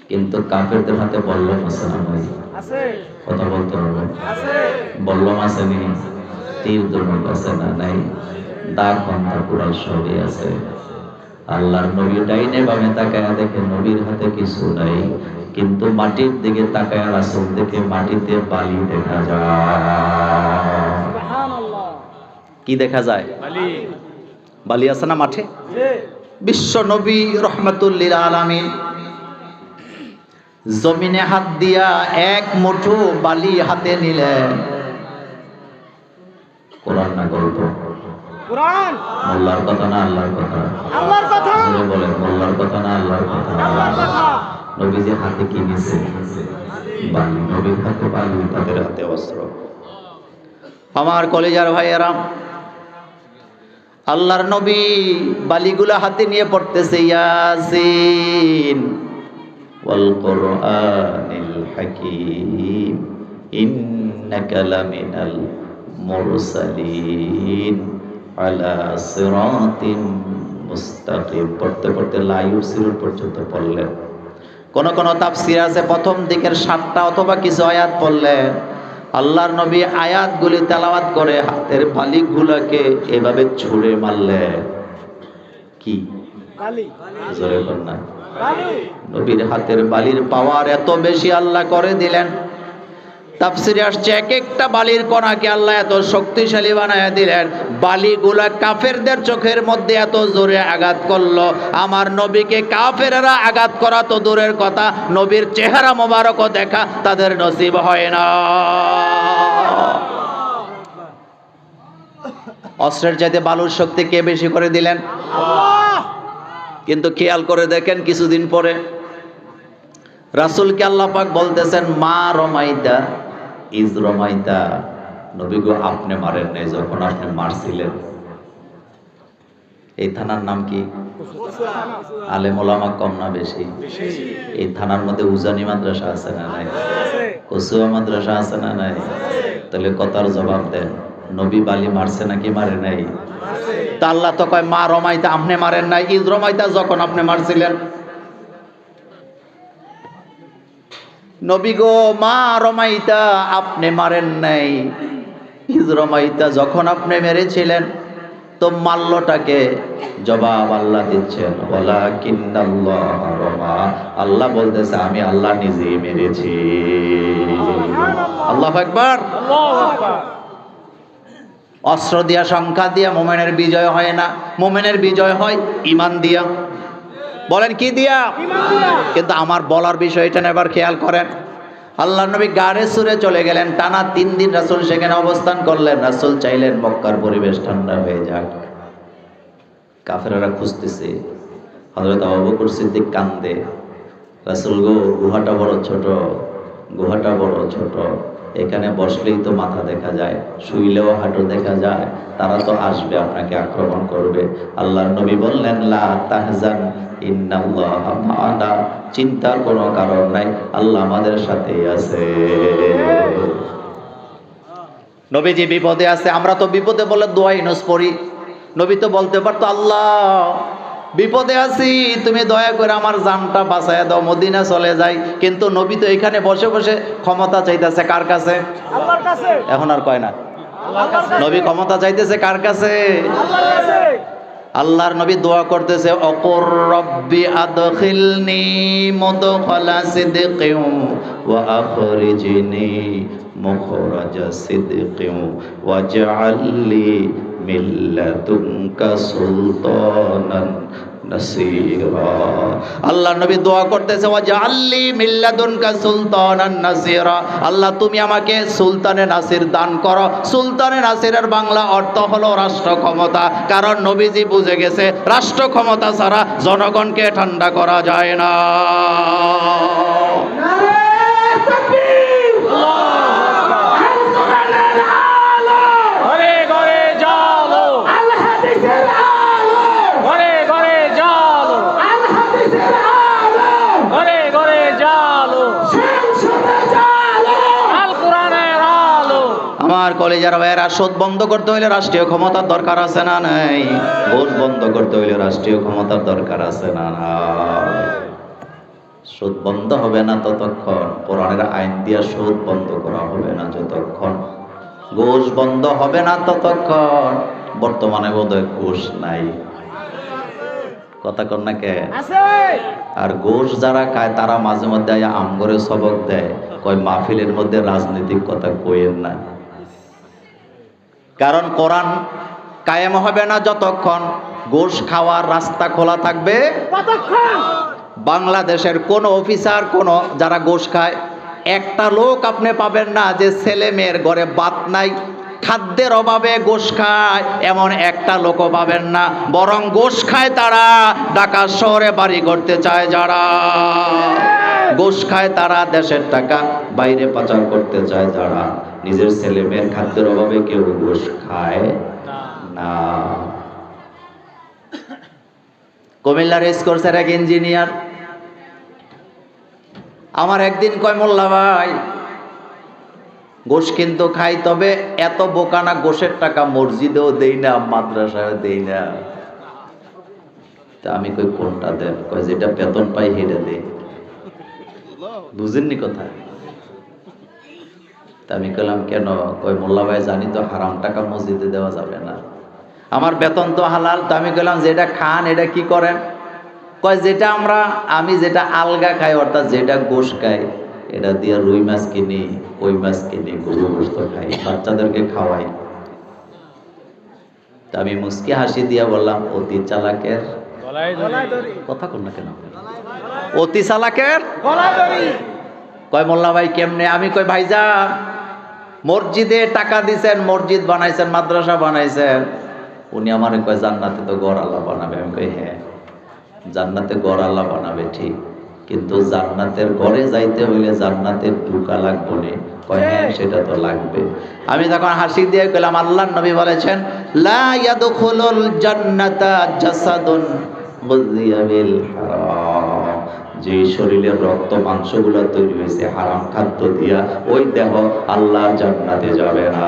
কিন্তু কাফেরদের হাতে বল্লম আছে না ভাই? আছে। কথা বলতে হবে। আছে। বল্লম আছে নি? তীর ধনুক আছে না? নাই। দাগ বান্ধা কুড়াল সবই আছে। আল্লাহর নবী ডাইনে বামে তাকায়া দেখে নবীর হাতে কিছু নাই, কিন্তু মাটির দিকে তাকায়া রাসূল দেখে মাটিতে বালি দেখা যায়। সুবহানাল্লাহ। কি দেখা যায়? বালি। বালি আছে না মাঠে? জি। বিশ্ব নবী রাহমাতুল লিল আলামিন জমিনে হাত দিয়া এক মুঠো বালি হাতে নিলেন। কোরআন না গল্প? কোরআন। মোল্লার কথা না আল্লাহর কথা? আল্লাহর কথা। জোরে বলেন, মোল্লার কথা না আল্লাহর কথা? আল্লাহর কথা। নবীজির হাতে কি নিছে? বালি। নবীর হাতে বালি, তাদের হাতে অস্ত্র। আমার কলেজার ভাইয়েরা, আল্লাহর নবী বালিগুলা হাতে নিয়ে পড়তেছে ইয়াসিন ওয়াল কুরআনিল হাকীম ইন্নাকা লামিনাল মুরসালিন আলা সিরাতিন মুস্তাকিম। পড়তে পড়তে লা ইউসিরুন পর্যন্ত পড়লেন। কোন কোন তাফসীর আছে প্রথম দিকের 7টা অথবা কিছু আয়াত পড়লেন। আল্লাহর নবী আয়াতগুলি তেলাওয়াত করে হাতের বালিগুলোকে এভাবে ছুঁড়ে মারলেন। কি বালি? জোরে বল না। বালি। নবীর হাতের বালির পাওয়ার এত বেশি আল্লাহ করে দিলেন। তাফসীরে আসছে এক একটা বালির কণাকে আল্লাহ এত শক্তিশালী বানায় দিলেন, বালিগুলা কাফেরদের চোখের মধ্যে এত জোরে আঘাত করলো, আমার নবীকে কাফেররা আঘাত করা তো দূরের কথা, নবীর চেহারা মোবারকও দেখা তাদের নসিব হয় না। অস্ত্রের চাইতে বালুর শক্তি কে বেশি করে দিলেন? আল্লাহ। কিন্তু খেয়াল করে দেখেন, কিছুদিন পরে রাসূলকে আল্লাহ পাক বলতেছেন মা রমাইতা ইজ রমাইতা, নবী গো আপনি মারেন নাই যখন আপনি মারছিলেন। এই থানার নাম কি? আলেম ওলামা কম না বেশি? এই থানার মধ্যে উজানি মাদ্রাসা আছে না নাই? কসুয়া মাদ্রাসা আছে না নাই? তাহলে কথার জবাব দেন, নবী বালি মারছে নাকি মারে নাই? তা আল্লাহ তো কয় মা রমাইতা আপনি মারেন নাই, ইজ রমাইতা যখন আপনি মারছিলেন। নবী গো মা রমাইতা আপনি মারেন নাই, ইজ রমাইতা যখন আপনি মেরেছিলেন। তো মাল্যটাকে জবাব আল্লাহ দিচ্ছেন ওয়ালাকিন্নাল্লাহ রমা, আল্লাহ বলতেছে আমি আল্লাহ নিজেই মেরেছি। আল্লাহু আকবার। আল্লাহু আকবার। অস্ত্র দিয়া সংখ্যা দিয়া মুমিনের বিজয় হয় না, মুমিনের বিজয় হয় ঈমান দিয়া। বলেন কি দিয়া? ঈমান দিয়া। কিন্তু আমার বলার বিষয়টা এবার খেয়াল করেন। আল্লাহ নবী গাড়ে সুরে চলে গেলেন, টানা 3 দিন রাসূল সেখানে অবস্থান করলেন। রাসূল চাইলেন মক্কার পরিবেশ ঠান্ডা হয়ে যাক। কাফেররা খুঁজতেছে, হযরত আবু বকর সিদ্দিক কান্দে, রাসূল গো গুহাটা বড় ছোট, গুহাটা বড় ছোট, এখানে বসলেই তো মাথা দেখা যায়, শুইলেও হাঁটু দেখা যায়, তারা তো আসবে আপনাকে আক্রমণ করবে। আল্লাহর নবী বললেন লা তাহজান ইন্নাল্লাহা মা'ানা, চিন্তার কোনো কারণ নাই, আল্লাহ আমাদের সাথেই আছে। নবীজি বিপদে আছে, আমরা তো বিপদে বলে দোয়া ইউনুস পড়ি। নবী তো বলতে পারতো আল্লাহ বিপদে আছি, তুমি দয়া করে আমার জানটা বাঁচায় দাও, মদিনা চলে যাই। কিন্তু নবী তো এখানে বসে বসে ক্ষমতা চাইতেছে কার কাছে? আল্লাহর কাছে। এখন আর কয় না, আল্লাহর কাছে। নবী ক্ষমতা চাইতেছে কার কাছে? আল্লাহর কাছে। আল্লাহর নবী দোয়া করতেছে অকুর রব্বি আদখিলনি মুদখালা সিদকিন ওয়া আখরিজনি মুখরাজা সিদকিন ওয়াজআললি মিন লাদুনকা সুলতানান নাসীরা। আল্লাহ নবী দোয়া করতেছে ওয়াজআললি মিন লাদুনকা সুলতানান নাসীরা, আল্লাহ তুমি আমাকে সুলতানে নাসির দান করো। সুলতানে নাসিরের বাংলা অর্থ হলো রাষ্ট্র ক্ষমতা, কারণ নবীজি বুঝে গেছে রাষ্ট্র ক্ষমতা ছাড়া জনগণকে ঠান্ডা করা যায় না। নারে তাকবীর। ঘরে ঘরে জালো, আল হাদিসের আলো। ঘরে ঘরে জালো, আল হাদিসের আলো। ঘরে ঘরে জালো, সংসদে জালো, আল কোরআনের আলো। আমার কলেজার ভাইয়েরা, সুদ বন্ধ করতে হইলে রাষ্ট্রীয় ক্ষমতার দরকার আছে না নাই? ঘুষ বন্ধ করতে হইলে রাষ্ট্রীয় ক্ষমতার দরকার আছে না নাই? সুদ বন্ধ হবে না ততক্ষণ, কোরআনের আইন দিয়া সুদ বন্ধ করা হবে না যতক্ষণ, ঘুষ বন্ধ হবে না ততক্ষণ। বর্তমানে বোধহয় ঘুষ নাই, কথা কন না কে? আছে। আর ঘুষ যারা খায় তারা মাঝে মধ্যে আমগরে সবক দেয়, কয় মাহফিলের মধ্যে রাজনৈতিক কথা কইেন না। কারণ কোরআন কায়েম হবে না যতক্ষণ, ঘুষ খাওয়ার রাস্তা খোলা থাকবে ততক্ষণ। বাংলাদেশের কোন অফিসার, কোন যারা ঘুষ খায়, একটা লোক আপনি পাবেন না যে ছেলে মেয়ের ঘরে ভাত নাই, খাদ্যের অভাবে ঘুষ খায়, এমন একটা লোকও পাবেন না। বরং ঘুষ খায় তারা ঢাকা শহরে বাড়ি করতে চায়, যারা ঘুষ খায় তারা দেশের টাকা বাইরে পাচার করতে চায়, যারা নিজের ছেলে মেয়ের খাদ্যের অভাবে কেউ ঘুষ খায় না। কুমিল্লার রেস কোর্সের এক ইঞ্জিনিয়ার আমার একদিন কয়, মোল্লা ভাই ঘুষ কিন্তু খাই, তবে এত বোকা না, ঘুষের টাকা মসজিদেও দেই না, মাদ্রাসায় দেই না। তা আমি কই কোনটা দেন? কয় যেটা বেতন পাই হেরে দেই। বুঝেননি কথা? তা আমি কইলাম কেন? কয় মোল্লা ভাই জানি তো হারাম টাকা মসজিদে দেওয়া যাবে না, আমার বেতন তো হালাল। তো আমি কইলাম যেটা খান এটা কি করেন? কয় যেটা আমি যেটা আলগা খাই, অর্থাৎ যেটা গোশ খাই, এটা দিয়ে রুই মাছ কিনি, কই মাছ কিনি, গরু গোশত খাই, বাচ্চাদেরকে খাওয়াই। তা আমি মুস্কি হাসি দিয়া বললাম, অতি চালাকের কথা কন না কেন? অতি চালাকের। কয় মোল্লা ভাই কেমনে? আমি কই ভাইজান মসজিদে টাকা দিছেন, মসজিদ বানাইছেন, মাদ্রাসা বানাইছেন, উনি আমারে কয় জান্নাতে তো ঘর আল্লাহ বানাবে। আমি কই হ্যাঁ, জান্নাতে ঘর আল্লাহ বানাবে ঠিক, কিন্তু জান্নাতের ঘরে যাইতে হইলে জান্নাতের ঢুকা লাগবে না। কয় হ্যাঁ সেটা তো লাগবে। আমি তখন হাসি দিয়ে কইলাম, আল্লাহর নবী বলেছেন লা ইয়াদখুলুল জান্নাতা জাসাদুন গুযিয়া বিল হারাম, যে শরীরের রক্ত মাংসগুলো তৈরি হয়েছে হারাম খাদ্য দিয়া, ওই দেহ আল্লাহর জান্নাতে যাবে না।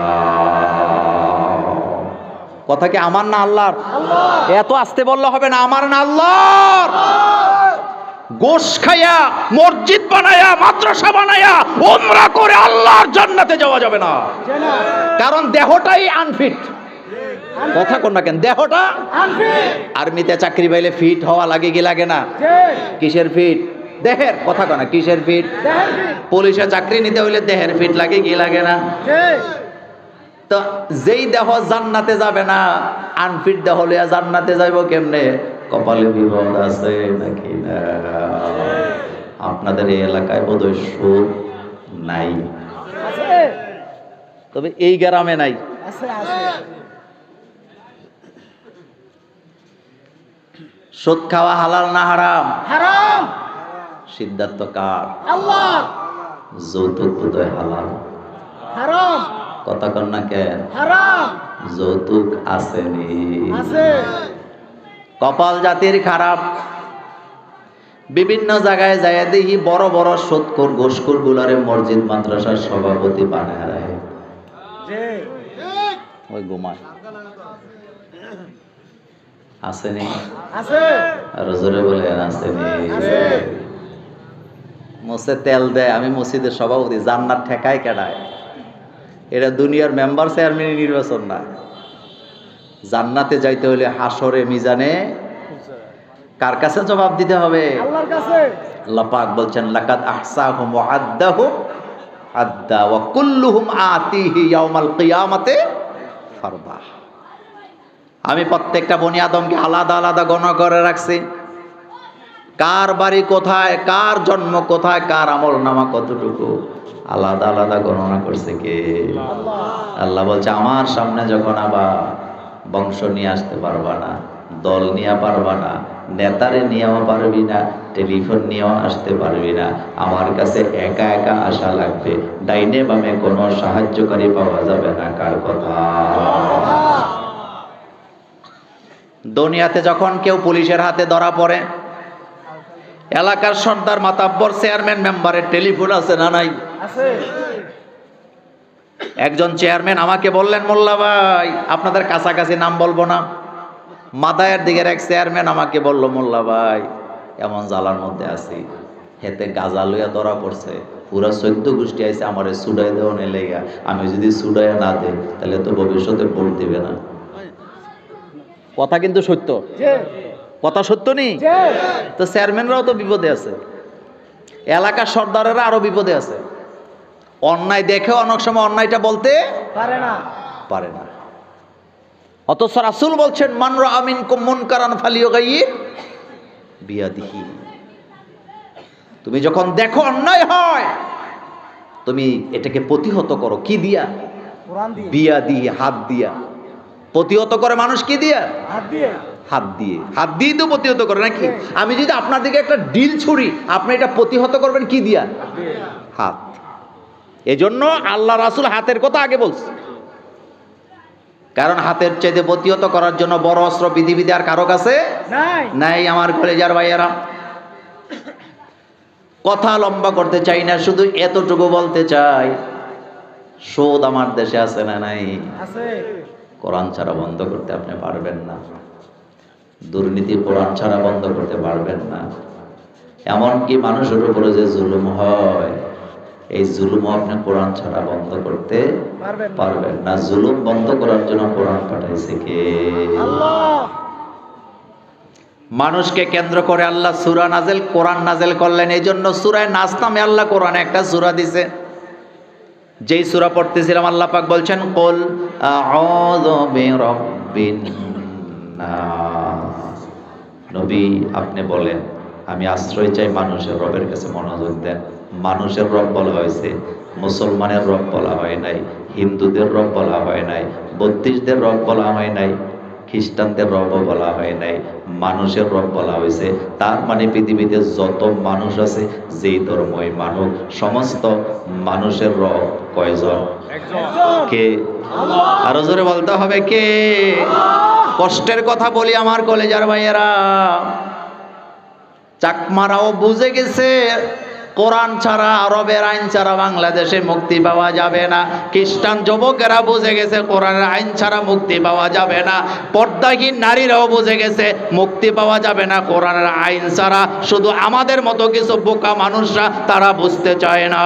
কথা কি আমার না আল্লাহর? এত আস্তে বললে হবে না, আমার না আল্লাহর। গোশ খায়া, মসজিদ বানায়া, মাদ্রাসা বানায়া, উমরা করে আল্লাহর জান্নাতে যাওয়া যাবে না, কারণ দেহটাই আনফিট। কথা কোন না কেন? দেহটা আনফিট। আর্মিতে চাকরি পাইলে ফিট হওয়া লাগে কি লাগে না? কিসের ফিট? দেহের। কথা কোন না, কিসের ফিট? পুলিশে চাকরি নিতে হইলে দেহের ফিট লাগে কি লাগে না? তো যেই দেহ জান্নাতে যাবে না, আনফিট দেহ লইয়া জান্নাতে যাইব কেমনে? কপালে বিপদ আছে নাকি না? আপনাদের এই এলাকায় বোধহয় সুদ নাই, তবে এই গ্রামে নাই। সুদ খাওয়া হালাল না হারাম? হারাম। সিদ্ধান্ত কার? আল্লাহ। যৌতুক বোধহয় হালাল, হারাম। কথা কন না কেন? হারাম। যৌতুক আসেনি, আছে। কপাল জাতির খারাপ। বিভিন্ন জায়গায় যায় দেখি বড় বড় সুদখোর ঘুষখোর গুলারে মসজিদ মাদ্রাসার সভাপতি বানায় রাখে, ওই ঘুমায়। আসেনি? আছে। আর জোরে বলে আসেনি? আছে। মোসে তেল দেয়, আমি মসজিদের সভাপতি, জান্নাত ঠেকায় কেডায়? এটা দুনিয়ার মেম্বার চেয়ারম্যান নির্বাচন না। জান্নাতে যাইতে হলে হাসরে মিজানে কার কাছে জবাব দিতে হবে? আল্লাহর কাছে। আল্লাহ পাক বলছেন লাকাদ আহসাহুম ওয়া আদ্দাহুম আদ্দা ওয়া কুল্লুহুম আতিহি ইয়াউমাল কিয়ামাতে ফারদা। আমি প্রত্যেকটা বনি আদমকে আলাদা আলাদা গণনা করে রাখছি, কার বাড়ি কোথায়, কার জন্ম কোথায়, কার আমল নামা কতটুকু, আলাদা আলাদা গণনা করছে কে? আল্লাহ বলছে আমার সামনে যখন আবার বংশ নিয়ে আসতে পারবা না, দল নিয়ে পারবা না, নেতারে নিয়েও পারবি না, টেলিফোন নিয়েও আসতে পারবি না, আমার কাছে একা একা আসা লাগবে, ডাইনে বামে কোনো সাহায্যকারী পাওয়া যাবে না। কার কথা? দুনিয়াতে যখন কেউ পুলিশের হাতে ধরা পড়ে, এলাকার সর্দার মাতাব্বর চেয়ারম্যান মেম্বারের টেলিফোন আছে না নাই? আছে। একজন চেয়ারম্যান আমাকে বললেন, মোল্লা ভাই আপনাদের কাছাকাছি নাম বলবো না, মাদায়ের দিকের এক চেয়ারম্যান আমাকে বলল, মোল্লা ভাই এমন জ্বালার মধ্যে আছি, হেতে গাজা লইয়া ধরা পড়ছে, পুরা 14 গোষ্ঠী আইছে আমারে সুডাই দেওয়া নেই লেগা, আমি যদি সুডাইয়া না দেই তাহলে তো ভবিষ্যতে ভোট দিবে না। কথা কিন্তু সত্য, কথা সত্য নেই তো? চেয়ারম্যানরাও তো বিপদে আছে, এলাকার সর্দারেরা আরো বিপদে আছে। অন্যায় দেখে অনেক সময় অন্যায়টা বলতে পারে না। অথচ রাসূল বলছেন মান রাআ মিনকুম মুনকারান ফালিয়ুগাইয়ির বিয়াদিহি, তুমি যখন দেখো অন্যায় হয়, তুমি এটাকে প্রতিহত করো কি দিয়া? কোরআন দিয়ে, বিয়া দিয়ে, হাত দিয়া। প্রতিহত করে মানুষ কি দিয়া? হাত দিয়ে। হাত দিয়ে। হাত দিয়ে তো প্রতিহত করে নাকি? আমি যদি আপনার দিকে একটা ডিল ছুরি, আপনি এটা প্রতিহত করবেন কি দিয়া? হাত। এজন্য আল্লাহ রাসূল হাতের কথা আগে বলছে, কারণ হাতের চাইতে প্রতিহত করার জন্য বড় অস্ত্র পৃথিবীতে আর কারো কাছে নাই। নাই। আমার কলেজার ভাইয়েরা, কথা লম্বা করতে চাই না, শুধু এতটুকু বলতে চাই, সুদ আমার দেশে আছে না নাই? আছে। কোরআন ছাড়া বন্ধ করতে আপনি পারবেন না। দুর্নীতি কোরআন ছাড়া বন্ধ করতে পারবেন না। এমনকি মানুষের উপরে যে জুলুম হয়, এই জুলুমও আপনি কোরআন ছাড়া বন্ধ করতে পারবেন না। জুলুম বন্ধ করার জন্য কোরআন পাঠাইছে কে? আল্লাহ। মানুষকে কেন্দ্র করে আল্লাহ সূরা নাজেল, কোরআন নাজেল করলেন। এই জন্য সূরায়ে নাস নামে আল্লাহ কোরআনে একটা সূরা দিছে। যেই সূরা পড়তেছিলাম আল্লাহ পাক বলছেন, কুল আউযু বিরাব্বিন নাস। নবী আপনি বলেন, আমি আশ্রয় চাই মানুষের রবের কাছে। মনোযোগ দেন, মানুষের রব বলা হয়েছে, মুসলমানের রব বলা হয় নাই, হিন্দুদের রব বলা হয় নাই, বৌদ্ধিস্টদের রব বলা হয় নাই, খ্রিস্টানদের রব বলা হয় নাই, মানুষের রব বলা হয়েছে। তার মানে পৃথিবীতে যত মানুষ আছে, যেই ধর্মই মানুষ, সমস্ত মানুষের রব কয়জন? কে? আরো জোরে বলতে হবে কে? কষ্টের কথা বলি আমার কলেজার ভাইয়েরা, চাকমারাও বুঝে গেছে কোরআন ছাড়া, আরবের আইন ছাড়া বাংলাদেশে মুক্তি পাওয়া যাবে না। খ্রিস্টান যুবকেরা বুঝে গেছে কোরআনের আইন ছাড়া মুক্তি পাওয়া যাবে না। পর্দাহীন নারীরাও বুঝে গেছে মুক্তি পাওয়া যাবে না কোরআনের আইন ছাড়া। শুধু আমাদের মতো কিছু বোকা মানুষরা তারা বুঝতে চায় না।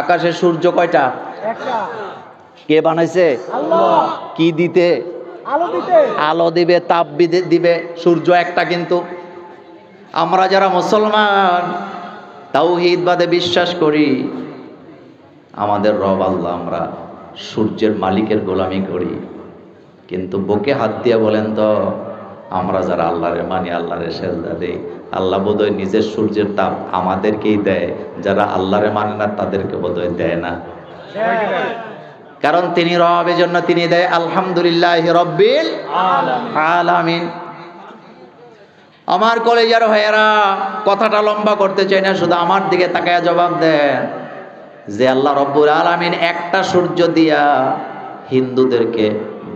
আকাশে সূর্য কয়টা? একটা। কে বানাইছে? আল্লাহ। কি দিতে? আলো দিতে। আলো দিবে, তাপ দিবে। সূর্য একটা। কিন্তু আমরা যারা মুসলমান, তাওহীদবাদে বিশ্বাস করি, আমাদের রব আল্লাহ, আমরা সূর্যের মালিকের গোলামি করি। কিন্তু বুকে হাত দিয়ে বলেন তো, আমরা যারা আল্লাহরে মানি, আল্লাহরে সেজদা দেই, আল্লাহ বোধহয় নিজের সূর্যের তাপ আমাদেরকেই দেয়, যারা আল্লাহরে মানে না তাদেরকে বোধহয় দেয় না। কারণ তিনি রব, এজন্য তিনি দেয়। আলহামদুলিল্লাহি রাব্বিল আলামিন। আমার কলেজার ভাইয়েরা, কথাটা লম্বা করতে চাই না, শুধু আমার দিকে তাকায় জবাব দেন যে আল্লাহ রব্বুল আলামিন একটা সূর্য দিয়া হিন্দুদেরকে,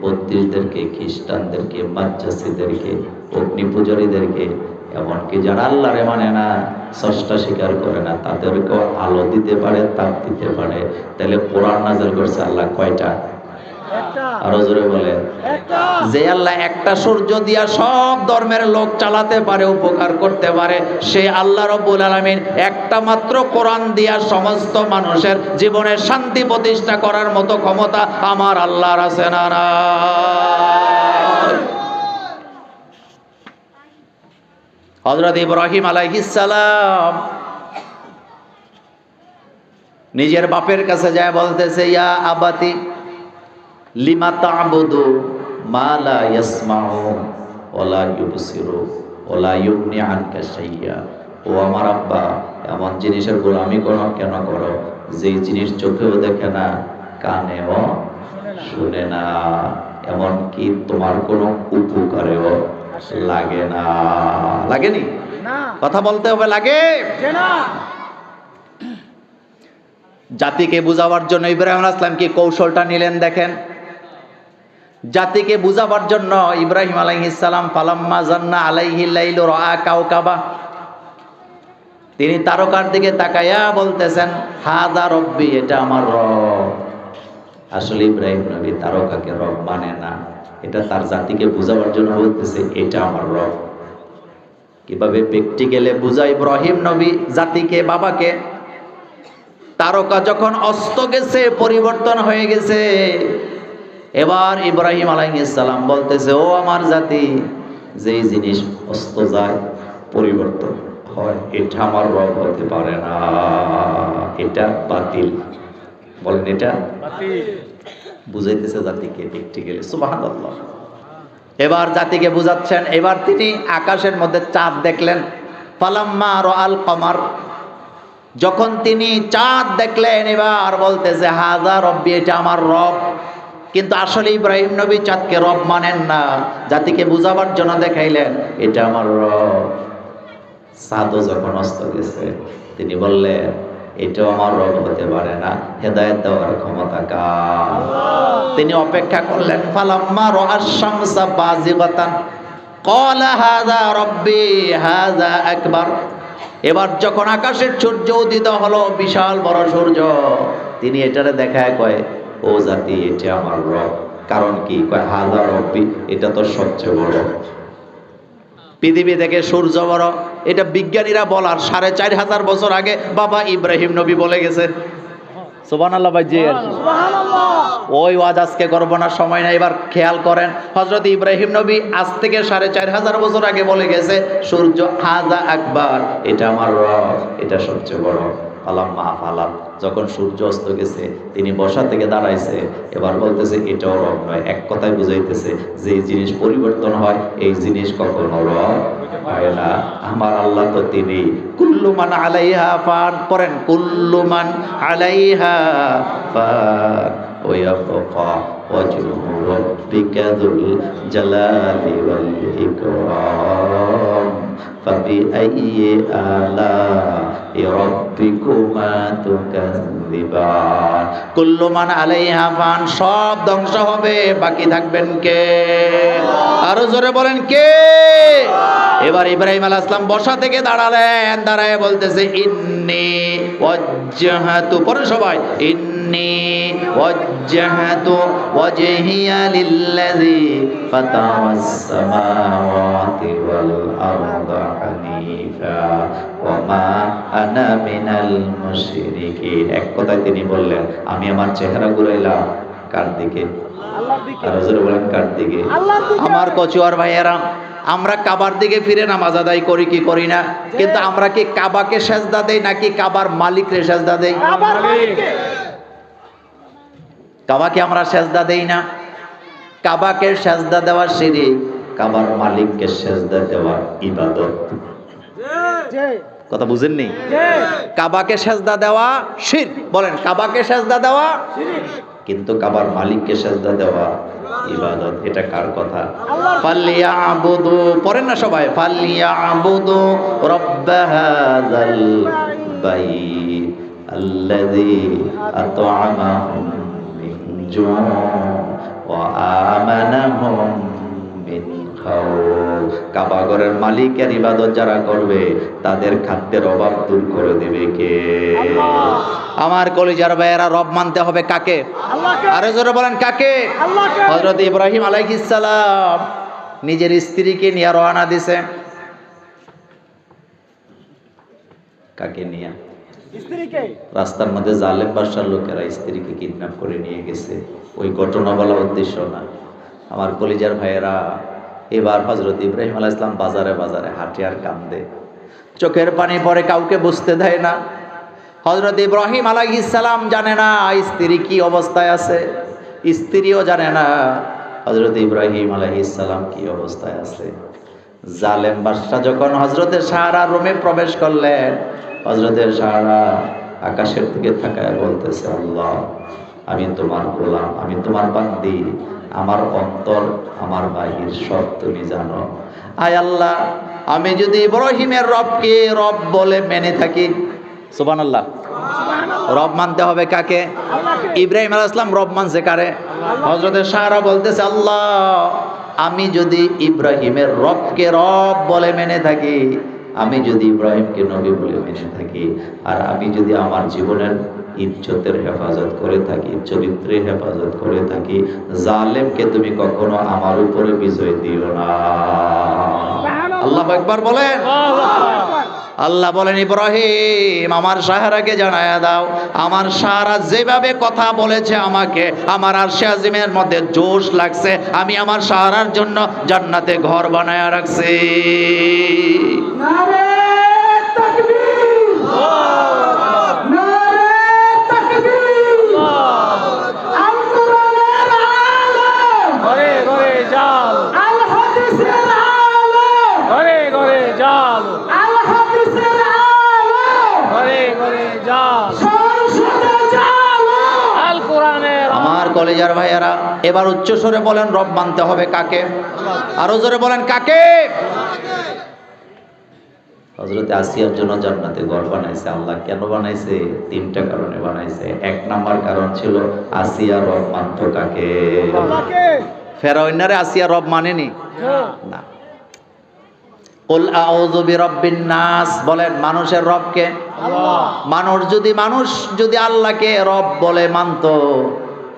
বৌদ্ধিস্টদেরকে, খ্রিস্টানদেরকে, মাজ্জাসীদেরকে, অগ্নি পূজারীদেরকে, এমনকি যারা আল্লাহরে মানে না, স্রষ্টা স্বীকার করে না, তাদেরকেও আলো দিতে পারে, তাপ দিতে পারে। তাহলে কোরআন নাযিল করছে আল্লাহ কয়টা? আরো জোরে বলেন। যে আল্লাহ একটা সূর্য দিয়া সব ধর্মের লোক চালাতে পারে, উপকার করতে পারে, সেই আল্লাহ রাব্বুল আলামিন একটা মাত্র কোরআন দিয়া সমস্ত মানুষের জীবনে শান্তি প্রতিষ্ঠা করার মতো ক্ষমতা আমার আল্লাহর আছে না? হযরত ইব্রাহিম আলাইহিস সালাম নিজের বাপের কাছে যায় বলতেছে, ইয়া আবাতি লিমা তা'বুদু মা লা ইয়াসমাউ ওয়া লা ইউবসিরু ওয়া লা ইউগনি আনকা শাইয়্যা। ও আমার আব্বা, এমন জিনিসের গোলামি কেন করো যেই জিনিস চোখেও দেখে না, কানেও শুনে না, এমন কি তোমার কোনো উপকারেও লাগে না? লাগেনি? কথা বলতে হবে, লাগে না। জাতিকে বুঝাবার জন্য ইব্রাহিম আলাইহিস সালাম কি কৌশলটা নিলেন দেখেন। জাতিকে বুঝাবার জন্য ইব্রাহিম আলাইহিস সালাম ফালাম্মা জান্না আলাইহিল লাইলু রাআ কাওকাবা, তিনি তারকার দিকে তাকায়া বলতেছেন, হাযা রব্বি, এটা আমার রব। আসলে ইব্রাহিম নবী তারকাকে রব মানে না, এটা তার জাতিকে বুঝাবার জন্য বলতেছে এটা আমার রব। কিভাবে প্র্যাকটিক্যালি বুঝায় ইব্রাহিম নবী জাতিকে, বাবাকে? তারকা যখন অস্ত গেছে, পরিবর্তন হয়ে গেছে, এবার ইব্রাহিম আলাইহিস সালাম বলতেছে, ও আমার জাতি, যেই জিনিস অস্ত যায়, পরিবর্তন হয়, এটা আমার রব হতে পারে না, এটা বাতিল। বলেন এটা বাতিল। বুঝাইতেছে জাতিকে প্র্যাকটিক্যালি। সুবহানাল্লাহ। এবার জাতিকে বুঝাচ্ছেন। এবার তিনি আকাশের মধ্যে চাঁদ দেখলেন। ফালাম্মা রাআল কমার, যখন তিনি চাঁদ দেখলেন এবার বলতেছে হাযা রব্বি, এটা আমার রব। কিন্তু আসলে ইব্রাহিম নবী চাঁদকে রব মানেন না, জাতিকে বুঝাবার জন্য দেখাইলেন এটা আমার রব। চাঁদও যখন অস্ত গেছে তিনি বললেন এটাও আমার রব হতে পারে না, হেদায়েত দেওয়ার ক্ষমতা কার? তিনি অপেক্ষা করলেন। ফালাম্মা রাআশ শামসা বাযিগাতান ক্বালা হাযা রব্বি হাযা আকবার। এবার যখন আকাশের সূর্য উদিত হলো, বিশাল বড় সূর্য, তিনি এটারে দেখায় কয় ও জাতি এটা আমার রব। কারণ কি? কয় হাযা রব্বি, এটা তো সবচেয়ে বড়। পৃথিবী থেকে সূর্য বড়, এটা বিজ্ঞানীরা বলার 4500 বছর আগে বাবা ইব্রাহিম নবী বলে গেছে। সুবহানাল্লাহ ভাই জি। সুবহানাল্লাহ। ওই ওয়াজ আজকে করবো না, সময় নাই। এবার খেয়াল করেন, হযরত ইব্রাহিম নবী আজ থেকে 4500 বছর আগে বলে গেছে সূর্য হাযা আকবার, এটা আমার রব, এটা সবচেয়ে বড়। ফালাম্মা আফালা, যখন সূর্য অস্ত গেছে তিনি বসা থেকে দাঁড়াইছে। এবার বলতেছে এটাও রব নয়। এক কথায় বুঝাইতেছে যে জিনিস পরিবর্তন হয় এই জিনিস কখনো রব হয় না। আমার আল্লাহ তো তিনি কুল্লু মান আলাইহা ফান। পড়েন কুল্লু মান আলাইহা ফান ওয়া ইয়াবকা ওয়াজহু রাব্বিকা যুল জালালি ওয়াল ইকরাম ফাবিআইয়ি আলা'i রাব্বিকুমা তুকাযযিবান। কুল্লু মান আলাইহা ফান, সব ধ্বংস হবে, বাকি থাকবেন কে? আরো জোরে বলেন কে? এবার ইব্রাহিম আলাইহিস সালাম বসা থেকে দাঁড়ালেন, দাঁড়ায় বলতেছে ইন্নী ওয়াজ্জাহাতু, পড়েন সবাই, ইন্নী ওয়াজ্জাহাতু ওয়াজহিয়া লিল্লাযী ফাতারাস সামাওয়াতি ওয়াল আরদা হানিফা ওয়া মা আনা মিনাল মুশরিকিন। এক কথায় তিনি বললেন আমি আমার চেহারা ঘুরাইলাম কার দিকে? আল্লাহর দিকে। আর হুজুর বলেন কার দিকে? আল্লাহর দিকে। আমার কচুয়ার ভাইয়েরা, আমরা কাবার দিকে ফিরে নামাজ আদায় করি কি করি না? কিন্তু আমরা কি কাবাকে সেজদা দেই নাকি কাবার মালিককে সেজদা দেই? কাবার মালিককে। কাবাকে আমরা সেজদা দেই না। কাবাকে সেজদা দেওয়া শিরক, কাবার মালিককে সেজদা দেওয়া ইবাদত। জি কথা বুঝেননি? জি। কাবাকে সেজদা দেওয়া শিরক, বলেন কাবাকে সেজদা দেওয়া, শিরিক। কিন্তু কাবার মালিককে সেজদা দেওয়া ইবাদত। এটা কার কথা? আল্লাহর। ফালিয়াবুদু, পড়েন না সবাই, ফালিয়াবুদু রাব্ব হাযাল বাইত আল্লাযী আত'আমাহুম মিন জু' ওয়া আমানাহুম মিন খাউফ। কাবা ঘরের মালিকের ইবাদত যারা করবে তাদের খাদ্যের অভাব দূর করে দেবে কে? আল্লাহ। আমার কলিজার ভাইয়েরা, রব মানতে হবে কাকে? আল্লাহকে। আরে জোরে বলেন কাকে? আল্লাহকে। হযরত ইব্রাহিম আলাইহিস সালাম নিজের স্ত্রীকে নিয়ে রওনা দিছে। কাকে নিয়ে? স্ত্রীকে। রাস্তার মধ্যে জালেম বাদশার লোকেরা স্ত্রীকে কিডন্যাপ করে নিয়ে গেছে। ওই ঘটনা বলা উদ্দেশ্য না। আমার কলিজার ভাইয়েরা, এবার হযরত ইব্রাহিম আলাইহিস সালাম বাজারে বাজারে হাঁটে আর কান্দে, চোখের পানি পড়ে, কাউকে বুঝতে দেয় না। হযরত ইব্রাহিম আলাইহিস সালাম জানে না স্ত্রী কি অবস্থায় আছে, স্ত্রীও জানে না হযরত ইব্রাহিম আলাইহিস সালাম কি অবস্থায় আছে। জালেম বাদশা যখন হযরতের সাহারা রুমে প্রবেশ করলেন, হযরতের সাহারা আকাশের দিকে তাকায় বলতেছে আল্লাহ, আমি তোমার গোলাম, আমি তোমার বান্দি, আমার অন্তর আমার বাহির সব তুমি জানো। আয় আল্লাহ, আমি যদি ইব্রাহিমের রবকে রব বলে মেনে থাকি, সুবহানাল্লাহ, রব মানতে হবে কাকে? ইব্রাহিম আলাইহিস সালাম রব মানছে কারে? হযরতের সাহারা বলতেছে আল্লাহ, আমি যদি ইব্রাহিমের রবকে রব বলে মেনে থাকি, আমি যদি ইব্রাহিমকে নবী বলে মেনে থাকি, আর আমি যদি আমার জীবনের ইজ্জতের হেফাজত করে থাকি, চরিত্রের হেফাজত করে থাকি, জালেমকে তুমি কখনো আমার উপরে বিজয় দিও না। আল্লাহু আকবার বলেন। আল্লাহ বলেন ইব্রাহিম, আমার সাহারাকে জানায়া দাও, আমার সাহারা যেভাবে কথা বলেছে আমাকে, আমার আরশে আজিমের মধ্যে জোশ লাগছে, আমি আমার সাহারার জন্য জান্নাতে ঘর বানায়া রাখছি। নারে তাকবীর। নারে তাকবীর। আল কোরআনের আলো। ঘরে ঘরে জাল। আল কলেজার ভাইয়ারা, এবার উচ্চ স্বরে বলেন রব মানতে হবে কাকে? আরো জোরে বলেন কাকে? হযরত আসিয়ার জন্য জান্নাতে ঘর বানাইছে আল্লাহ। কেন বানাইছে? তিনটা কারণে বানাইছে। এক নাম্বার কারণ ছিল আসিয়া রব মানত কাকে? আল্লাহকে। ফেরাউনারে আসিয়া রব মানেনি না। কুল আউযু বিরাব্বিন নাস, বলেন মানুষের রব কে? আল্লাহ। মানুষ যদি আল্লাহকে রব বলে মানতো,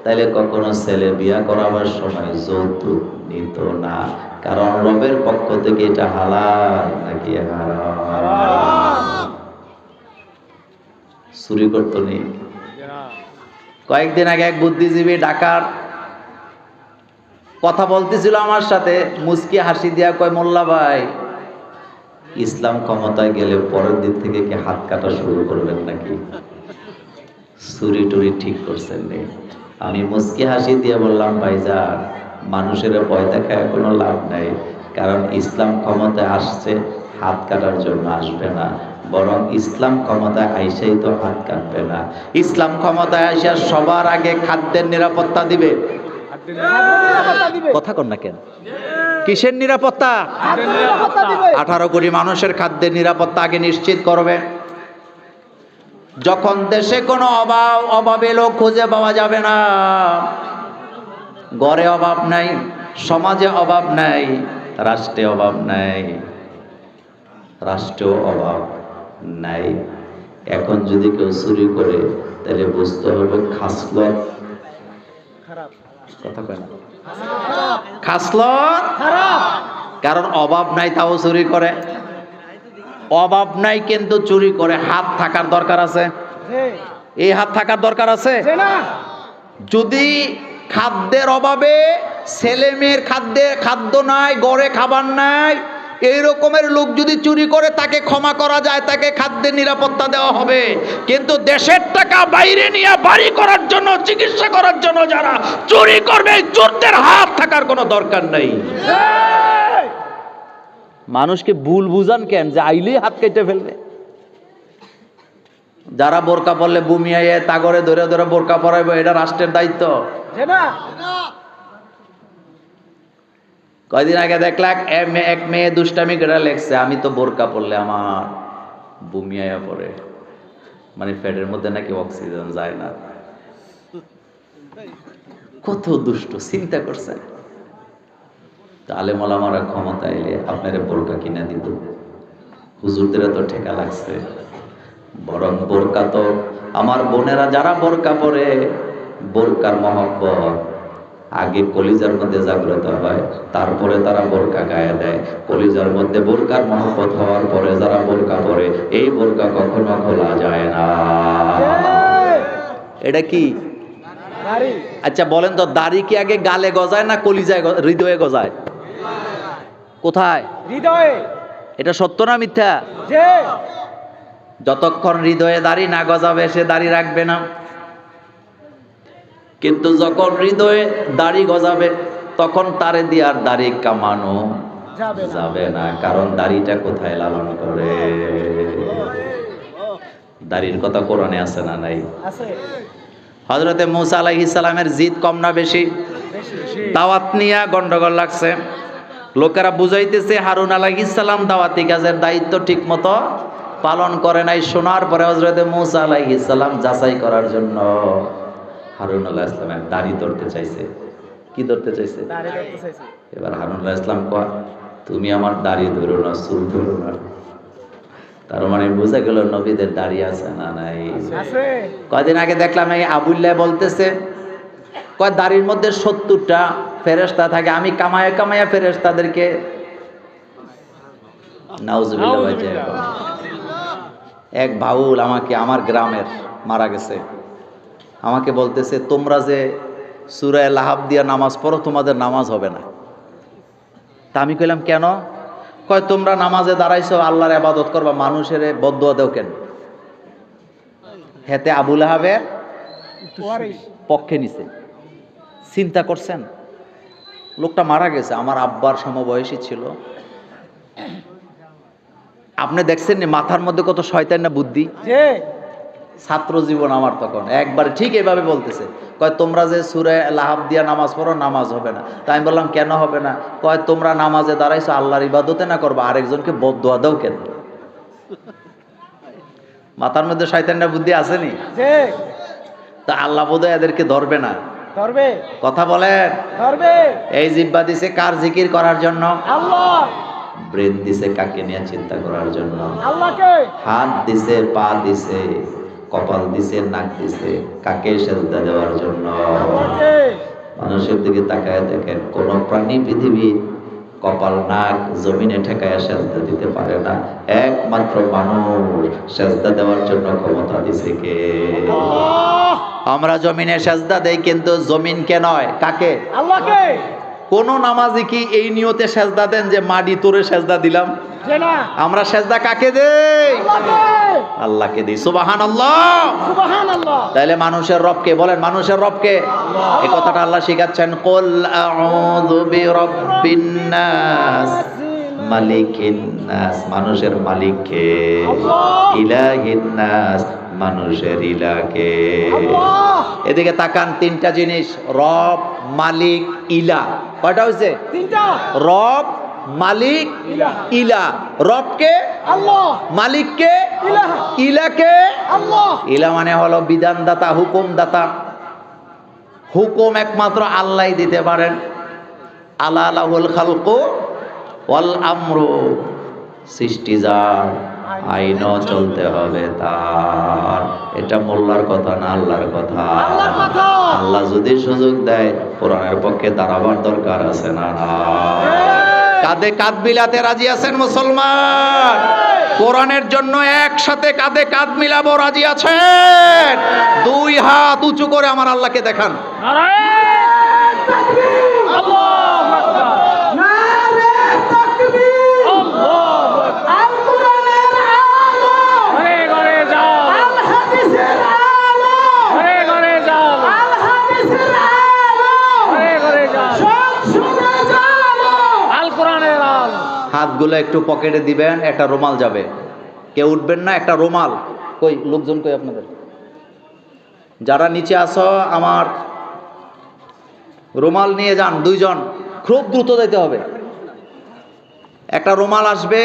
তাহলে কখনো ছেলে বিয়া করাবার সময় যৌতুক নিত না, কারণ রবের পক্ষ থেকে এটা হালাল নাকি হারাম। চুরি করতো নি। কয়েকদিন আগে এক বুদ্ধিজীবী ঢাকার কথা বলতেছিল আমার সাথে, মুস্কি হাসি দিয়া কয়, মোল্লা ভাই, ইসলাম ক্ষমতায় গেলে পরের দিন থেকে কি হাত কাটা শুরু করবেন নাকি? চুরি টুরি ঠিক করছেন নি? আমি মুস্কি হাসি দিয়ে বললাম, ভাইজান, মানুষের ভয় দেখায় কোনো লাভ নাই, কারণ ইসলাম ক্ষমতায় আসছে হাত কাটার জন্য আসবে না, বরং ইসলাম ক্ষমতায় আইসাই তো হাত কাটবে না। ইসলাম ক্ষমতায় আইসা সবার আগে খাদ্যের নিরাপত্তা দিবে। কথা কন না কেন? কিসের নিরাপত্তা? 18 কোটি মানুষের খাদ্যের নিরাপত্তা আগে নিশ্চিত করবে। যখন দেশে কোনো অভাবে লোক খুঁজে পাওয়া যাবে না, ঘরে অভাব নাই, সমাজে অভাব নাই, রাষ্ট্রে অভাব নাই, রাষ্ট্রেও অভাব নাই, এখন যদি কেউ চুরি করে তাহলে বুঝতে হবে খাসলত খারাপ। কথা কয় না, খাসলত খারাপ। কারণ অভাব নাই তাও চুরি করে। অভাব নাই কিন্তু চুরি করে। হাত থাকার দরকার আছে, এই হাত থাকার দরকার আছে। যদি খাদ্যের অভাবে ছেলে মেয়ের খাদ্য নাই, গড়ে খাবার নাই, এই রকমের লোক যদি চুরি করে তাকে ক্ষমা করা যায়, তাকে খাদ্যের নিরাপত্তা দেওয়া হবে। কিন্তু দেশের টাকা বাইরে নিয়ে বাড়ি করার জন্য, চিকিৎসা করার জন্য যারা চুরি করবে, চোরদের হাত থাকার কোনো দরকার নাই। মানুষকে ভুল বুঝান কেন যে আইলেই হাত কেটে ফেলবে? যারা বোরকা পরলে বুমি আইয়ে তাগরে ধরে ধরে বোরকা পরাইবো, এটা রাষ্ট্রের দায়িত্ব। কয়দিন আগে দেখলাম এক মেয়ে দুষ্টামি করে লেখছে, আমি তো বোরকা পরলে আমার বুমি আইয়া পড়ে, মানে পেটের মধ্যে নাকি অক্সিজেন যায় না। কত দুষ্ট, চিন্তা করছে। আলেম ওলামারা ক্ষমতা এলে আপনারা বোরকা কিনে দিত, হুজুরদের তো ঠেকা লাগছে। বরং বোরকা তো আমার বোনেরা যারা বোরকা পরে, বোরকার মহব্বত আগে কলিজার মধ্যে জাগ্রত হয়, তারপরে তারা বোরকা গায়ে দেয়। কলিজার মধ্যে বোরকার মহব্বত হওয়ার পরে যারা বোরকা পরে, এই বোরকা কখনো খোলা যায় না। এটা কি? আচ্ছা বলেন তো, দাড়ি কি আগে গালে গজায় না কলিজায় হৃদয়ে গজায়? কোথায়? হৃদয়ে। এটা সত্য না মিথ্যা? যতক্ষণ হৃদয়ে দাড়ি না গজাবে সে দাড়ি রাখবে না, কিন্তু যখন হৃদয়ে দাড়ি গজাবে তখন তারে দিয়ে আর দাড়ি কামানো যাবে না, কারণ দাড়িটা কোথায় লালন করে? দাড়ির কথা কোরআনে আছে না নাই? হযরতে মূসা আলাইহিস সালামের জিদ কম না বেশি? দাওয়াত নিয়ে গন্ডগোল লাগছে। লোকেরা বুঝাইতেছে হারুন আলাইহিস সালাম দাওয়াতি কাজের দায়িত্ব ঠিক মতো পালন করে নাই। শোনার পরে হযরতে মূসা আলাইহিস সালাম যাচাই করার জন্য হারুন আলাইহিস সালামের দাড়ি ধরতে চাইছে। কি ধরতে চাইছে? এবার হারুন আলাইহিস সালাম কয়, তুমি আমার দাড়ি ধরো না, চুল ধরো না। তার মানে বোঝা গেল নবীদের দাড়ি আছে না নাই? কয়দিন আগে দেখলাম এই আবুল্লাহ বলতেছে, কয় দাড়ির মধ্যে 70টা ফেরেশতা থাকে, আমি কামায়া কামায়া ফেরেশতাদেরকে নাউজুবিল্লাহ বাজে। এক বাউল আমাকে, আমার গ্রামের মারা গেছে, আমাকে বলতেছে, তোমরা যে সূরা লাহাব দিয়া নামাজ পড়ো, তোমাদের নামাজ হবে না। তা আমি কইলাম কেন? কয় তোমরা নামাজে দাঁড়াইছো আল্লাহর ইবাদত করবা, মানুষের বদদুয়া দাও কেন? হেতে আবু লাহাবের পক্ষে নিছে। চিন্তা করছেন? লোকটা মারা গেছে, আমার আব্বার সমবয়সী ছিল। আপনি দেখছেন নি মাথার মধ্যে কত শয়তান না বুদ্ধি? ছাত্র জীবন আমার তখন একবার ঠিক এইভাবে বলতেছে, কয় তোমরা যে সূরা লাহাব দিয়া নামাজ পড়ো নামাজ হবে না। তাই আমি বললাম কেন হবে না? কয় তোমরা নামাজে দাঁড়াইছো আল্লাহর ইবাদতে না করবা, আরেকজনকে বদদুয়া দাও কেন? মাথার মধ্যে শয়তানের বুদ্ধি আসেনি? ঠিক তা আল্লাহ বোধহয় এদেরকে ধরবে না। ধরবে কথা বলেন। ধরবে এই জিহ্বা দিছে কার জিকির করার জন্য? আল্লাহ ব্রেন দিছে কাকে নিয়ে চিন্তা করার জন্য? আল্লাহকে হাত দিছে, পা দিছে, কপাল দিছে, নাক দিছে, কাকে সেজদা দেওয়ার জন্য? আল্লাহকে মানুষের দিকে তাকায় দেখেন, কোন প্রাণী পৃথিবীর কপাল নাক জমিনে ঠেকায় সেজদা দিতে পারে না, একমাত্র মানুষ সেজদা দেওয়ার জন্য ক্ষমতা দিছে কে? আল্লাহ আমরা জমিনে সেজদা দেই, কিন্তু জমিনকে নয়। কাকে? আল্লাহকে কোন নামাজি কি এই নিয়তে সেজদা দেন যে মাটি তোরে সেজদা দিলাম? যে না আমরা সেজদা কাকে দেই? আল্লাহকে আল্লাহকে দিই। সুবহানাল্লাহ। সুবহানাল্লাহ তাহলে মানুষের রবকে বলেন, মানুষের রবকে? এই কথাটা আল্লাহ শিখাচ্ছেন, কুল আউযু বিরাব্বিন নাস মালিকিন নাস, মানুষের মালিক কে? আল্লাহ। ইলাহিন নাস, মানুষের ইলাকে। আল্লাহ এদিকে তাকান, তিনটা জিনিস, রব, মালিক, ইলা। কয়টা হয়েছে? তিনটা রব, মালিক, ইলাহ। ইলা। রবকে? আল্লাহ মালিককে? ইলাহ। ইলাকে? আল্লাহ ইলা মানে হলো বিধানদাতা, হুকুমদাতা। হুকুম একমাত্র আল্লাহ দিতে পারেন। আলা লাহুল খালকু ওয়াল আমরু, সৃষ্টি যার, আইনও চলতে হবে তার। এটা মোল্লার কথা না, আল্লাহর কথা। আল্লাহর কথা। আল্লাহ যদি সুযোগ দেয়, কোরআনের পক্ষে দাঁড়াবার দরকার আছে না? না। কাঁধে কাঁধ মিলাতে রাজি আছেন মুসলমান? কোরআনের জন্য একসাথে কাঁধে কাঁধ মিলাবো, রাজি আছেন? দুই হাত উঁচু করে আমার আল্লাহকে দেখান। হাতগুলো একটু পকেটে দিবেন, একটা রুমাল যাবে। কেউ উঠবেন না, একটা রুমাল। কই লোকজন, কই আপনাদের? যারা নিচে আসো, আমার রুমাল নিয়ে যান। দুইজন, খুব দ্রুত যেতে হবে। একটা রুমাল আসবে,